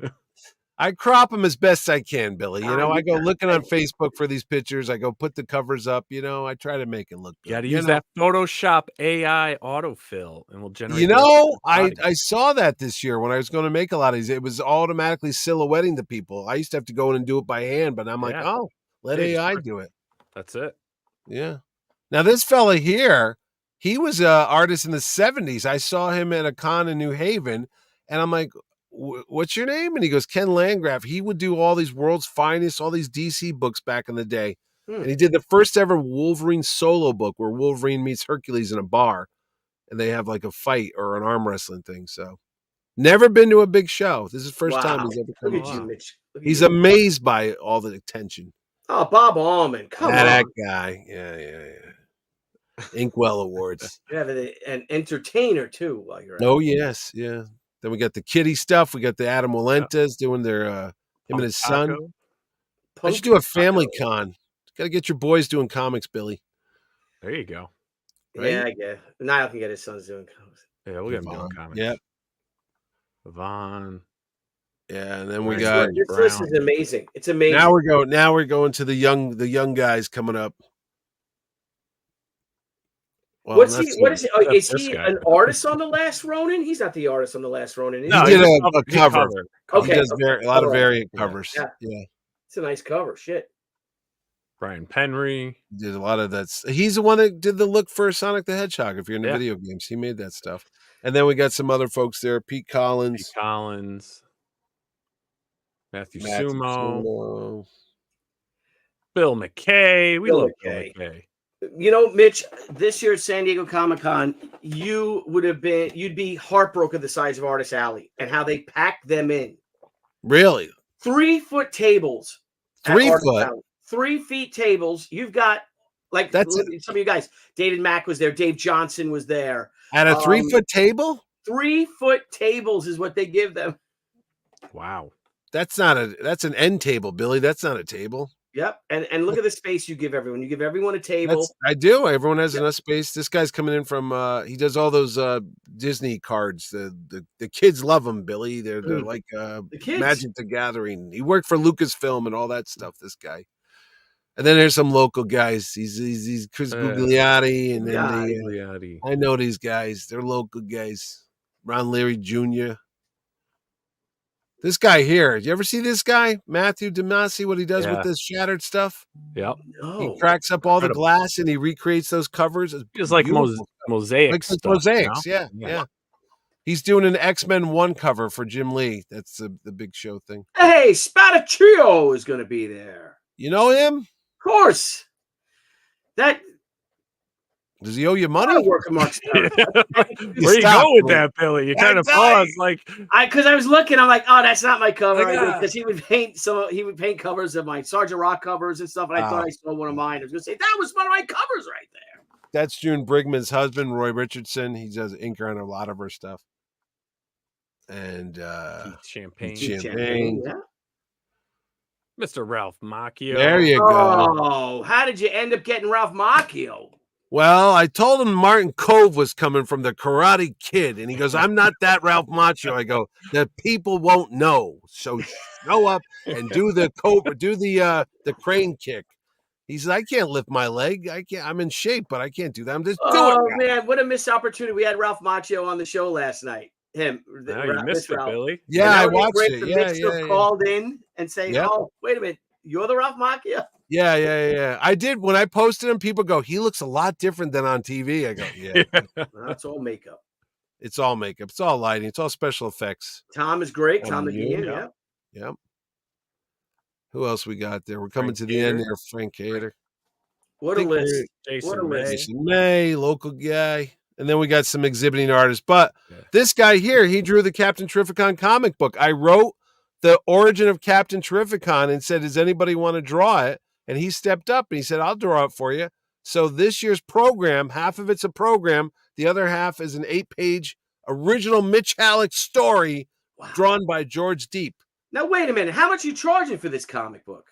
I crop them as best I can, Billy. I go looking on Facebook for these pictures. I go put the covers up. I try to make it look good. You got to use that Photoshop AI autofill, and we'll generate. I saw that this year when I was going to make a lot of these. It was automatically silhouetting the people. I used to have to go in and do it by hand, but I'm like, let AI do it. That's it. Yeah. Now this fella here, he was an artist in the 70s. I saw him at a con in New Haven, and I'm like, what's your name? And he goes, Ken Landgraf. He would do all these World's Finest, all these DC books back in the day. And he did the first ever Wolverine solo book where Wolverine meets Hercules in a bar and they have like a fight or an arm wrestling thing. So never been to a big show. This is the first time he's ever come. Look at you, Mitch. He's amazed by all the attention. Oh, Bob Allman. Come on. That guy. Yeah. Inkwell Awards. You have an entertainer too while you're at it. Yes. Yeah. Then we got the Kitty stuff. We got the Adam Walentes doing their him and his son. I should do a family con. Got to get your boys doing comics, Billy. There you go. Right? Yeah, I guess. Nile can get his sons doing comics. Yeah, we'll get him doing comics. Yep. Vaughn. Yeah, and then we got This list is amazing. It's amazing. Now we're going to the young guys coming up. Well, What is he? Is he an artist on The Last Ronin? He's not the artist on The Last Ronin. No, he did a cover. Okay, he does a lot of variant covers. Yeah. It's a nice cover. Shit. Brian Penry did a lot of that. He's the one that did the look for Sonic the Hedgehog. If you're into video games, he made that stuff. And then we got some other folks there: Pete Collins, Matthew Sumo, Bill McKay. We love Bill McKay. You know, Mitch, this year at San Diego Comic-Con, you'd be heartbroken the size of Artist Alley and how they packed them in. Really? 3-foot tables. 3 foot? 3 feet tables. You've got, like, some of you guys. David Mack was there. Dave Johnson was there. At a 3-foot table? 3-foot tables is what they give them. Wow. That's an end table, Billy. That's not a table. Yep. And look at the space you give everyone. You give everyone a table. I do. Everyone has enough space. This guy's coming in from he does all those Disney cards. The kids love them, Billy. They're like the Magic the Gathering. He worked for Lucasfilm and all that stuff, this guy. And then there's some local guys. He's Chris Gugliotti and then I know these guys. They're local guys. Ron Leary Jr. This guy here, you ever see this guy, Matthew Demasi, what he does with this shattered stuff? Yep. No. He cracks up all the glass and he recreates those covers. It's like mosaics. Like mosaics, you know? Yeah. He's doing an X-Men 1 cover for Jim Lee. That's the big show thing. Hey, Spataccio is going to be there. You know him? Of course. Does he owe you money? Where you go with that, Billy? You kind of paused, because I was looking. I'm like, oh, that's not my cover. Because he would paint covers of my Sergeant Rock covers and stuff. And I thought I saw one of mine. I was going to say that was one of my covers right there. That's June Brigman's husband, Roy Richardson. He does inker on a lot of her stuff. And Champagne. Yeah. Mr. Ralph Macchio. There you go. Oh, how did you end up getting Ralph Macchio? Well, I told him Martin Cove was coming from the Karate Kid, and he goes, "I'm not that Ralph Macchio." I go, "The people won't know, so show up and do the crane kick." He says, "I can't lift my leg. I can't. I'm in shape, but I can't do that. I'm just doing it." Oh man, what a missed opportunity! We had Ralph Macchio on the show last night. You missed it, Billy. Yeah, I watched it. Yeah. Called in and saying, "Oh, wait a minute, you're the Ralph Macchio." Yeah. I did. When I posted him, people go, "He looks a lot different than on TV." I go, "Yeah." It's all makeup. It's all makeup. It's all lighting. It's all special effects. Tom is great. Tom McGeehan. Yep. Who else we got there? We're coming to the end there. Frank Cater. What a list. Jason May, local guy. And then we got some exhibiting artists. But this guy here, he drew the Captain Terrificon comic book. I wrote the origin of Captain Terrificon and said, "Does anybody want to draw it?" And he stepped up and he said, "I'll draw it for you." So this year's program, half of it's a program. The other half is an 8-page original Mitch Hallock story drawn by George Deep. Now, wait a minute. How much are you charging for this comic book?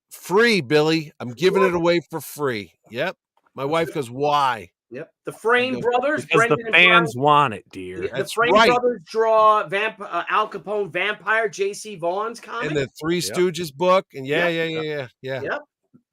Free, Billy. I'm giving it away for free. Yep. My wife goes, "Why?" Yep. The Frame brothers. Because the fans want it, dear. The Frame brothers draw Al Capone Vampire, J.C. Vaughn's comic. And the Three Stooges book. And yeah. Yep.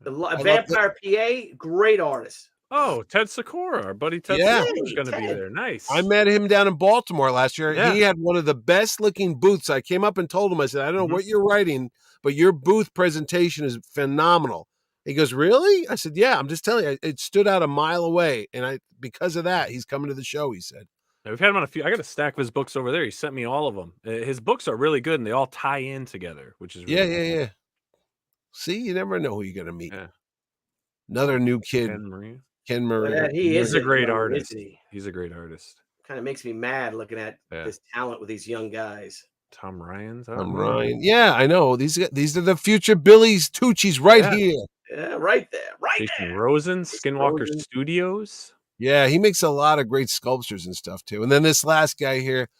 The Vampire PA, great artist. Oh, Ted Sikora, our buddy Ted Sikora is going to be there. Nice. I met him down in Baltimore last year. Yeah. He had one of the best looking booths. I came up and told him, I said, "I don't know what you're writing, but your booth presentation is phenomenal." He goes, "Really?" I said, "Yeah, I'm just telling you, it stood out a mile away. And because of that, he's coming to the show," he said. We've had him on a few. I got a stack of his books over there. He sent me all of them. His books are really good, and they all tie in together, which is really cool. Yeah. See, you never know who you're going to meet. Yeah. Another new kid. Ken Murray. Yeah, he's a great artist. He's a great artist. Kind of makes me mad looking at this talent with these young guys. Tom Ryan. Yeah, I know. These are the future Billy's TUCCI'S right here. Yeah, right there. Jason Rosen, Skinwalker Studios. Yeah, he makes a lot of great sculptures and stuff too. And then this last guy here,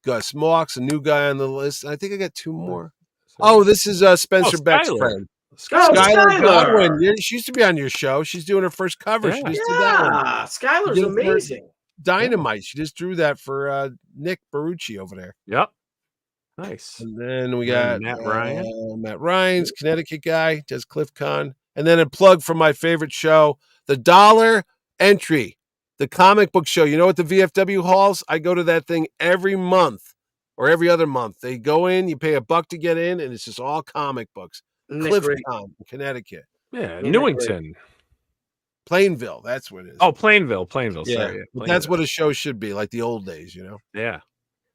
Gus Mox, a new guy on the list. I think I got 2 more. Oh, this is Spencer Beck's friend. Oh, Skylar Godwin. Skylar. Yeah, she used to be on your show. She's doing her first cover. She just did that one. Yeah, Skylar's She did it for amazing. Dynamite. She just drew that for Nick Barucci over there. Yep. Nice. And then we got Matt Ryan. Matt Ryan's Connecticut guy, does CliffCon. And then a plug for my favorite show, the Dollar Entry, the comic book show. You know what the VFW halls? I go to that thing every month or every other month. They go in, you pay $1 to get in, and it's just all comic books. CliffCon, Connecticut. Yeah, Newington. Plainville, that's what it is. Oh, Plainville. Yeah, Sorry. that's what a show should be, like the old days, you know? Yeah.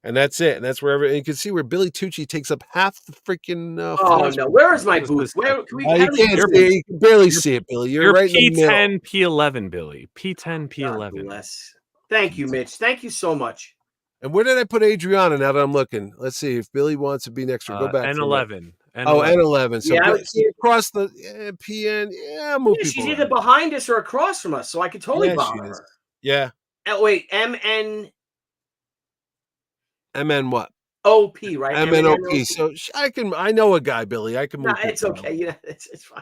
And that's it. And that's wherever you can see where Billy Tucci takes up half the freaking. Oh no! Where is my booth? Where can we? You can't see it. You can barely see it, Billy. You're right in the middle. P10, P11, Billy. P10, P11. Bless. Thank you, Mitch. Thank you so much. And where did I put Adriana? Now that I'm looking, let's see if Billy wants to be next. Or go back. N11. N11. So yeah, across the PN. Yeah, move people. She's around. either behind us or across from us, so I could totally bother her. Yeah. Oh, wait, MN. MN what? OP, right? MNOP. So I know a guy, Billy. I can move. No, it's okay. Yeah, it's fine.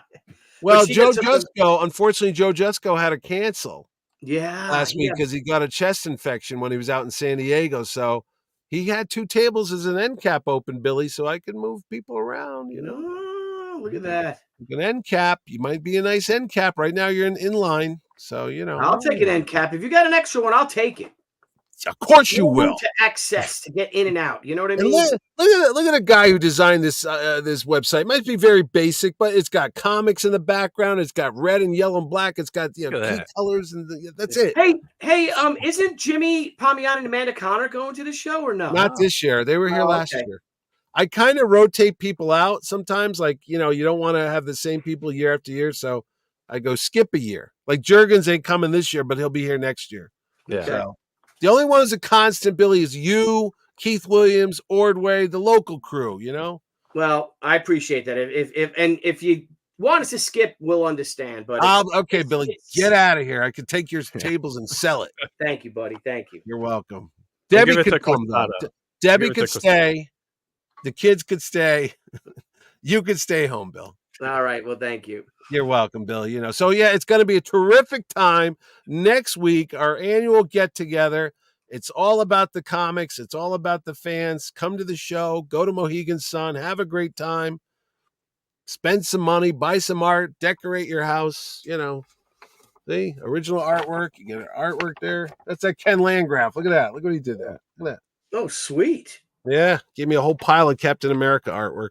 Well, Joe Jusko, unfortunately, Joe Jusko had to cancel. Yeah. Last week because he got a chest infection when he was out in San Diego. So he had 2 tables as an end cap open, Billy, so I can move people around, you know. Oh, look at that. An end cap. You might be a nice end cap. Right now you're in inline. So, you know. I'll take an end cap. If you got an extra one, I'll take it. Of course you will. To access, to get in and out. You know what I mean? Look at a guy who designed this this website. It might be very basic, but it's got comics in the background. It's got red and yellow and black. It's got key colors, and that's it. Hey, isn't Jimmy Palmiano and Amanda Connor going to the show or no? Not this year. They were here last year. I kind of rotate people out sometimes. Like, you know, you don't want to have the same people year after year. So I go skip a year. Like Jurgens ain't coming this year, but he'll be here next year. Yeah. So, the only one who's a constant, Billy, is you, Keith Williams, Ordway, the local crew, you know? Well, I appreciate that. If you want us to skip, we'll understand. But okay, Billy, get out of here. I could take your tables and sell it. Thank you, buddy. Thank you. You're welcome. Debbie could come, though. Debbie could stay. The kids could stay. You could stay home, Bill. All right. Well, thank you. You're welcome, Bill. You know, so yeah, it's going to be a terrific time next week. Our annual get together. It's all about the comics. It's all about the fans. Come to the show. Go to Mohegan Sun. Have a great time. Spend some money. Buy some art. Decorate your house. You know, see original artwork. You get artwork there. That's that Ken Landgraf. Look at that. Look what he did there. Look at that. Oh, sweet. Yeah, gave me a whole pile of Captain America artwork.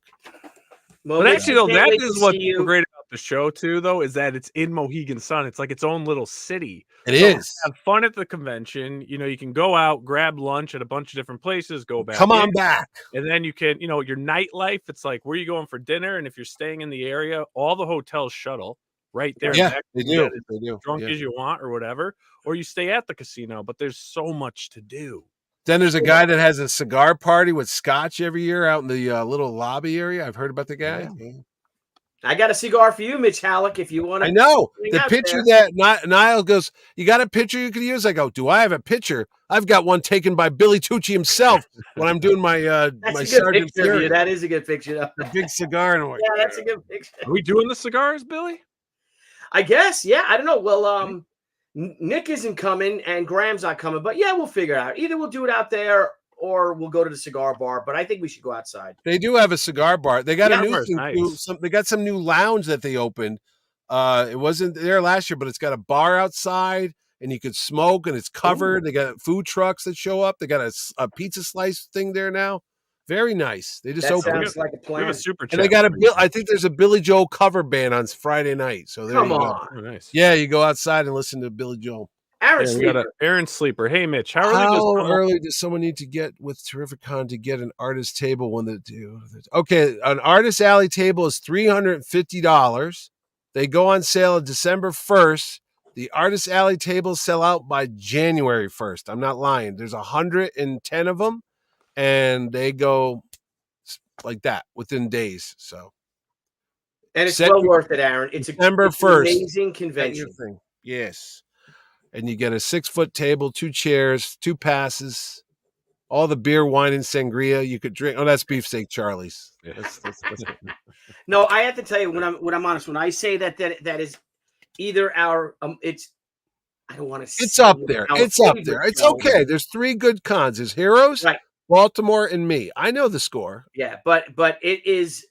Well, actually, though, that is what's great about the show, too, though, is that it's in Mohegan Sun. It's like its own little city. It is. Have fun at the convention. You know, you can go out, grab lunch at a bunch of different places, go back. Come on back. And then you can, you know, your nightlife, it's like, where are you going for dinner? And if you're staying in the area, all the hotels shuttle right there. Yeah, they do. They do. Drunk as you want or whatever. Or you stay at the casino, but there's so much to do. Then there's a guy that has a cigar party with scotch every year out in the little lobby area. I've heard about the guy. Yeah. I got a cigar for you, Mitch Hallock, if you want to. I know. The picture that Nile goes, you got a picture you could use? I go, do I have a picture? I've got one taken by Billy Tucci himself when I'm doing my my Sergeant Fury. That is a good picture. Though. The big cigar. And yeah, that's a good picture. Are we doing the cigars, Billy? I guess. Yeah, I don't know. Well, Nick isn't coming and Graham's not coming, but yeah, we'll figure it out. Either we'll do it out there or we'll go to the cigar bar, but I think we should go outside. They do have a cigar bar. They got a new thing. Nice. They got some new lounge that they opened. It wasn't there last year, but it's got a bar outside and you could smoke and it's covered. Ooh. They got food trucks that show up. They got a pizza slice thing there now. Very nice. They just opened. Sounds like a plan. We have a super chat. And they got I think there's a Billy Joel cover band on Friday night. So there Come you on. go. Oh, nice. Yeah, you go outside and listen to Billy Joel. Aaron Sleeper. Aaron Sleeper. Hey, Mitch, how early does someone need to get with TERRIFICON to get an artist table when they do? Okay, an artist alley table is $350. They go on sale on December 1st. The artist alley tables sell out by January 1st. I'm not lying. There's 110 of them, and they go like that within days. So, and it's well worth it, Aaron. It's December 1st. Amazing convention. Yes. And you get a 6-foot table, 2 chairs, 2 passes, all the beer, wine, and sangria you could drink. Oh, that's Beefsteak Charlie's. Yeah. That's No, I have to tell you when I'm honest. When I say that is either our it's I don't want to It's say up there. our It's up favorite there. It's show. okay. There's 3 good cons. There's Heroes, Right. Baltimore, and me. I know the score. Yeah, but it is.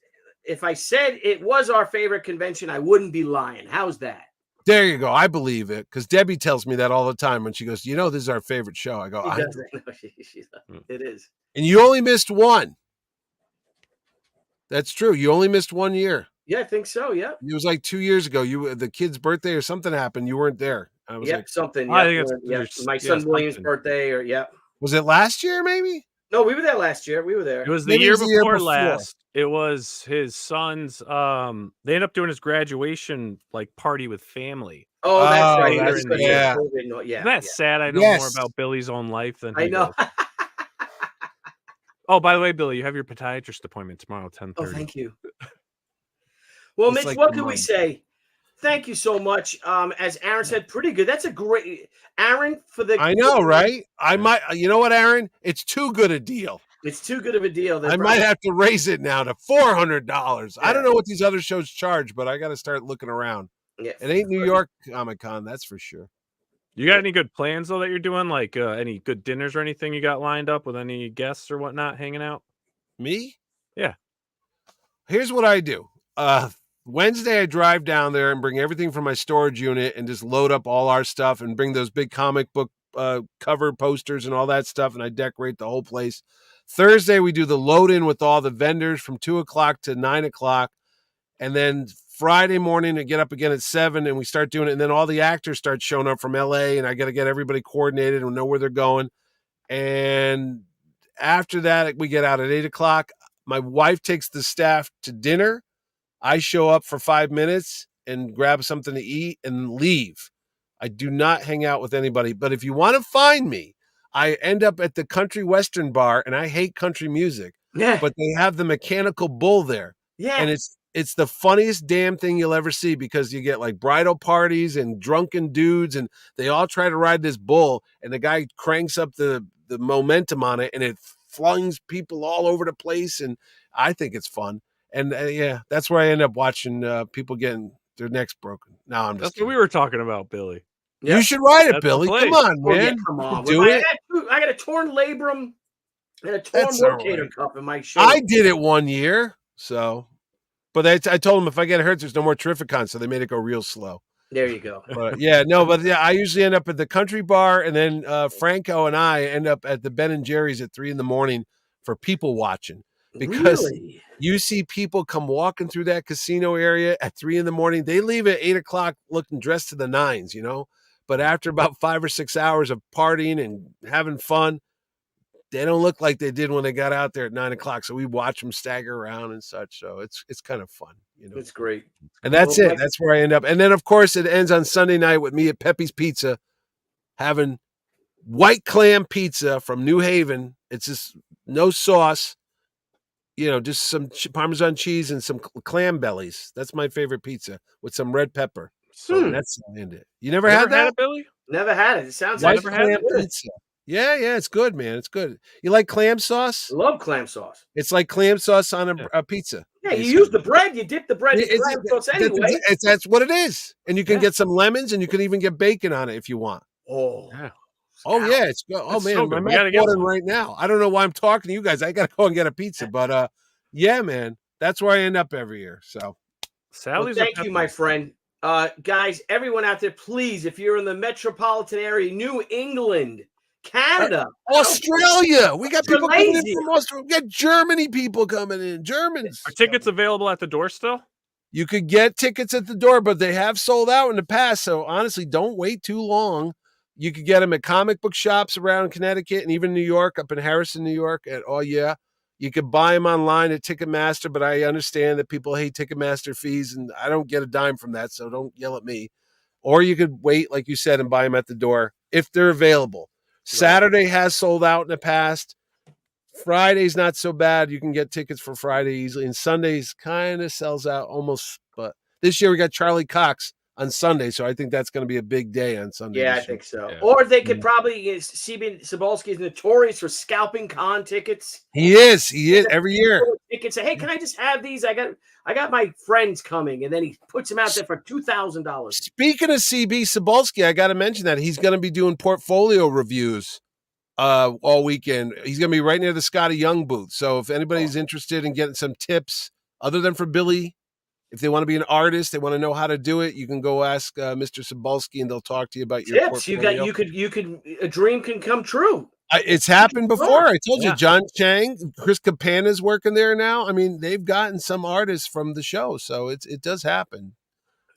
If I said it was our favorite convention, I wouldn't be lying. How's that? There you go. I believe it because Debbie tells me that all the time when she goes, this is our favorite show. I go, She I doesn't. No, it is. and you only missed one. That's true. You only missed 1 year. Yeah, I think so. Yeah. It was like 2 years ago. The kid's birthday or something happened. You weren't there. I was like, something. I Yeah, think it's my son William's something. birthday, or was it last year? Maybe. No, we were there last year. We were there. It was the Maybe it year was the year before before. last. It was his son's. They ended up doing his graduation like party with family. Oh, that's Oh, right. that's- Because of yeah. COVID. No, yeah. Isn't that sad? I know more Yes. about Billy's own life than I he know. does. Oh, by the way, Billy, you have your podiatrist appointment tomorrow, 10:30. Oh, thank you. Well, It's Mitch, like what the can we month. say? Thank you so much. As Aaron said, pretty good. That's a great Aaron for the. I know, right? I might. You know what, Aaron? It's too good a deal. It's too good of a deal. I might have to raise it now to $400. I Yeah. don't know what these other shows charge, but I got to start looking around. Yeah, It ain't New York Comic Con, that's for sure. You got any good plans though that you're doing? Like any good dinners or anything you got lined up with any guests or whatnot hanging out? Me? Yeah. Here's what I do. Wednesday, I drive down there and bring everything from my storage unit and just load up all our stuff and bring those big comic book cover posters and all that stuff, and I decorate the whole place. Thursday, we do the load in with all the vendors from 2 o'clock to 9 o'clock. And then Friday morning, I get up again at 7 and we start doing it. And then all the actors start showing up from LA and I got to get everybody coordinated and know where they're going. And after that, we get out at 8 o'clock. My wife takes the staff to dinner. I show up for 5 minutes and grab something to eat and leave. I do not hang out with anybody. But if you want to find me, I end up at the Country Western Bar, and I hate country music. Yeah. But they have the Mechanical Bull there. Yeah. And it's the funniest damn thing you'll ever see because you get like bridal parties and drunken dudes, and they all try to ride this bull, and the guy cranks up the momentum on it, and it flings people all over the place, and I think it's fun. And yeah, that's where I end up watching people getting their necks broken. No, I'm just That's kidding. what we were talking about, Billy. You should ride it, That's the Billy. place. Come on, Oh, yeah, man. come on. Do it. I got a torn labrum and a torn That's all rotator right. cuff in my shoulder. I did it 1 year, so. But I told them if I get hurt, there's no more Terrificon, so they made it go real slow. There you go. But yeah, I usually end up at the Country Bar, and then Franco and I end up at the Ben and Jerry's at 3 a.m. for people watching. Because Really? you see people come walking through that casino area at 3 a.m. They leave at 8 o'clock looking dressed to the nines, you know. But after about 5 or 6 hours of partying and having fun, they don't look like they did when they got out there at 9 o'clock. So we watch them stagger around and such. So it's kind of fun, you know. It's great. And that's Well, it. That's where I end up. And then, of course, it ends on Sunday night with me at Pepe's Pizza having white clam pizza from New Haven. It's just no sauce, you know, just some Parmesan cheese and some clam bellies. That's my favorite pizza with some red pepper. So that's it. You never had that? It, Billy? Never had it. It sounds White like never had clam good. pizza. Yeah, it's good, man. It's good. You like clam sauce? Love clam sauce. It's like clam sauce on a pizza. Yeah, you use the bread. You dip the bread in clam sauce anyway. That's what it is. And you can get some lemons, and you can even get bacon on it if you want. Oh, Yeah. Oh yeah, it's good. Oh That's man, so my good. We mouth's gotta get watering some. right now. I don't know why I'm talking to you guys. I gotta go and get a pizza, but yeah, man, that's where I end up every year. So, well, Sally's thank you, my friend. Guys, everyone out there, please, if you're in the metropolitan area, New England, Canada, Australia, we got people coming in Malaysia. from Australia. We got Germany people coming in. Germans. Are tickets available at the door still? You could get tickets at the door, but they have sold out in the past. So honestly, don't wait too long. You could get them at comic book shops around Connecticut and even New York, up in Harrison, New York. And oh yeah, you could buy them online at Ticketmaster, but I understand that people hate Ticketmaster fees, and I don't get a dime from that, so don't yell at me. Or you could wait, like you said, and buy them at the door if they're available. Saturday has sold out in the past. Friday's not so bad. You can get tickets for Friday easily, and Sundays kind of sells out almost. But this year we got Charlie Cox. on Sunday. So I think that's going to be a big day on Sunday. Yeah, I this year. think so. Yeah. Or they could probably CB Cebulski is notorious for scalping con tickets. He is every year. Tickets. Say, hey, can I just have these? I got my friends coming, and then he puts them out there for $2,000. Speaking of CB Cebulski, I got to mention that he's going to be doing portfolio reviews all weekend. He's going to be right near the Scotty Young booth. So if anybody's interested in getting some tips other than for Billy, if they want to be an artist, they want to know how to do it, you can go ask Mr. Cebulski, and they'll talk to you about your Tips. portfolio. You could a dream can come true. It's happened before. I told you, John Chang, Chris Campana's working there now. I mean, they've gotten some artists from the show, so it does happen.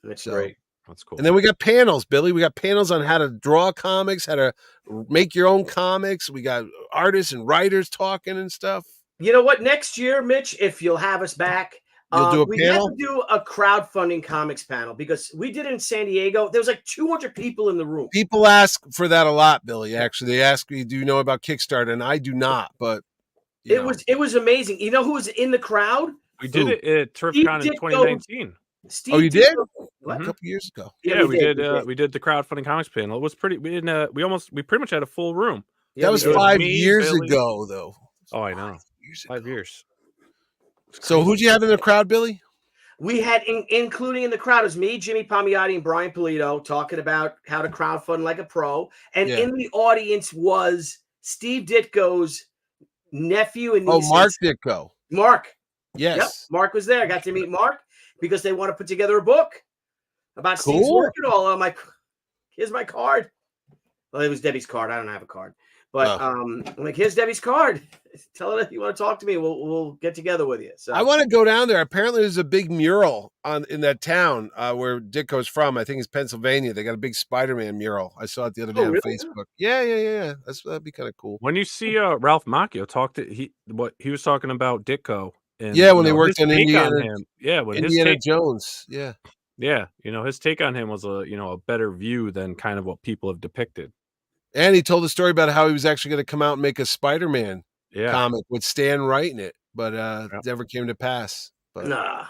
That's great. That's cool. And then we got panels, Billy. We got panels on how to draw comics, how to make your own comics. We got artists and writers talking and stuff. You know what? Next year, Mitch, if you'll have us back, You'll do a we panel? have to do a crowdfunding comics panel because we did it in San Diego. There was like 200 people in the room. People ask for that a lot, Billy. Actually, they ask me, "Do you know about Kickstarter?" And I do not, but it was amazing. You know who was in the crowd? We did it at TERRIFICON in 2019. Steve oh, you did? What? A couple years ago. Yeah, we did. We did the crowdfunding comics panel. It was pretty. We pretty much had a full room. Yeah, that was we did. 5 Me, years Billy. ago, though. Oh, I know. 5 years. So who'd you have in the crowd, Billy? We had, including in the crowd, was me, Jimmy Palmiotti, and Brian Polito talking about how to crowdfund like a pro. And in the audience was Steve Ditko's nephew and niece. Oh, Mark Ditko. Mark. Yes. Yep. Mark was there. I got to meet Mark because they want to put together a book about Steve's Cool. work and all. I'm like, here's my card. Well, it was Debbie's card. I don't have a card. But I'm like, here's Debbie's card. Tell her if you want to talk to me. We'll get together with you. So I want to go down there. Apparently, there's a big mural in that town where Ditko's from. I think it's Pennsylvania. They got a big Spider-Man mural. I saw it the other day on really? Facebook. Yeah. That'd be kind of cool. When you see Ralph Macchio he was talking about Ditko. And, when they worked on Indiana. When Indiana Jones. Yeah. Yeah, his take on him was a better view than kind of what people have depicted. And he told a story about how he was actually going to come out and make a Spider-Man Yeah. comic with Stan writing it, but it never came to pass. But nah.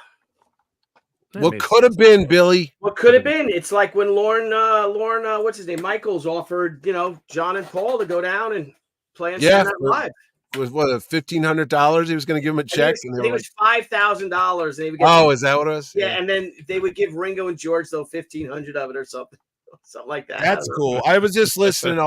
what could have been, Billy? What could have been? It's like when Lauren, what's his name, Michaels offered, John and Paul to go down and play on Saturday Night Live. Was what, $1,500? He was going to give him a check, and it was $5,000. Oh, is that what it was? Yeah, and then they would give Ringo and George though $1,500 of it or something like that. That's cool. I was just listening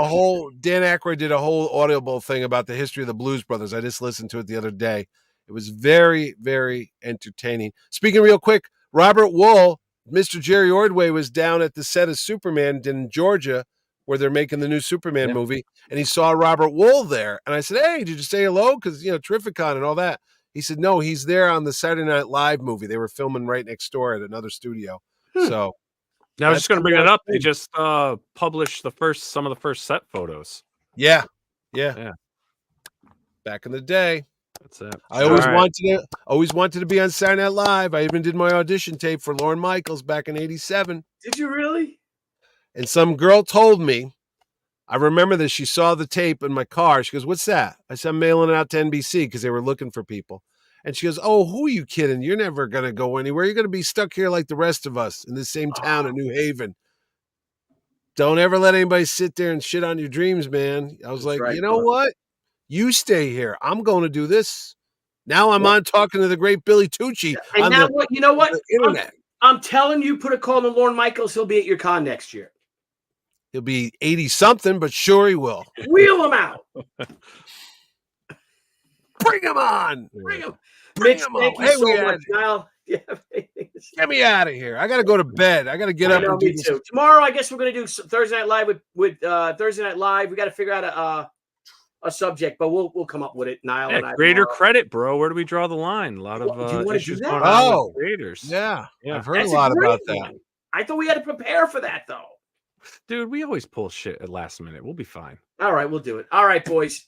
Dan Aykroyd did a whole Audible thing about the history of the Blues Brothers. I just listened to it the other day. It was very, very entertaining. Speaking real quick, Robert Wool, Mr. Jerry Ordway was down at the set of Superman in Georgia, where they're making the new Superman movie, and he saw Robert Wool there. And I said, hey, did you say hello? Because, Terrificon and all that. He said, no, he's there on the Saturday Night Live movie. They were filming right next door at another studio. So now I was just going to bring it up. They just published some of the first set photos. Yeah. Back in the day. That's it. I always wanted to be on Saturday Night Live. I even did my audition tape for Lorne Michaels back in '87. Did you really? And some girl told me, I remember this, she saw the tape in my car. She goes, what's that? I said, I'm mailing it out to NBC because they were looking for people. And she goes, oh, who are you kidding? You're never going to go anywhere. You're going to be stuck here like the rest of us in the same town in New Haven. Don't ever let anybody sit there and shit on your dreams, man. I was you know what? You stay here. I'm going to do this. Now I'm on talking to the great Billy Tucci. And now you know what? The internet. I'm telling you, put a call to Lorne Michaels. He'll be at your con next year. He'll be 80-something, but sure he will. Wheel him out. Bring him on. Bring him. Bring Mitch, him thank on. you so much, Nile. Get me out of here. I got to go to bed. I got to get up and do this. Too. Tomorrow, I guess we're going to do Thursday Night Live with Thursday Night Live. We got to figure out a subject, but we'll come up with it, Nile. Yeah, and I greater tomorrow. credit, bro. Where do we draw the line? A lot of issues going on with creators. Yeah. I've heard That's a lot about one. that. I thought we had to prepare for that, though. Dude, we always pull shit at last minute. We'll be fine. All right, we'll do it. All right, boys.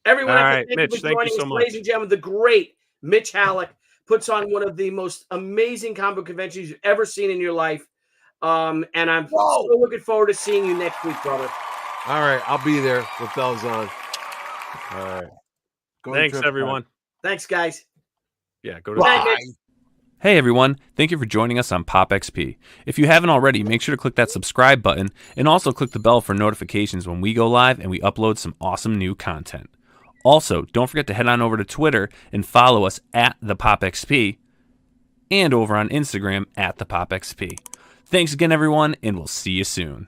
Everyone, all right, Mitch, thank you so much. Ladies and gentlemen, the great Mitch Hallock puts on one of the most amazing comic book conventions you've ever seen in your life. And I'm so looking forward to seeing you next week, brother. All right, I'll be there with bells on. All right. Thanks, everyone. Thanks, guys. Yeah, go to bye. Hey everyone, thank you for joining us on Pop XP. If you haven't already, make sure to click that subscribe button and also click the bell for notifications when we go live and we upload some awesome new content. Also, don't forget to head on over to Twitter and follow us at the Pop XP and over on Instagram at the Pop XP. Thanks again everyone, and we'll see you soon.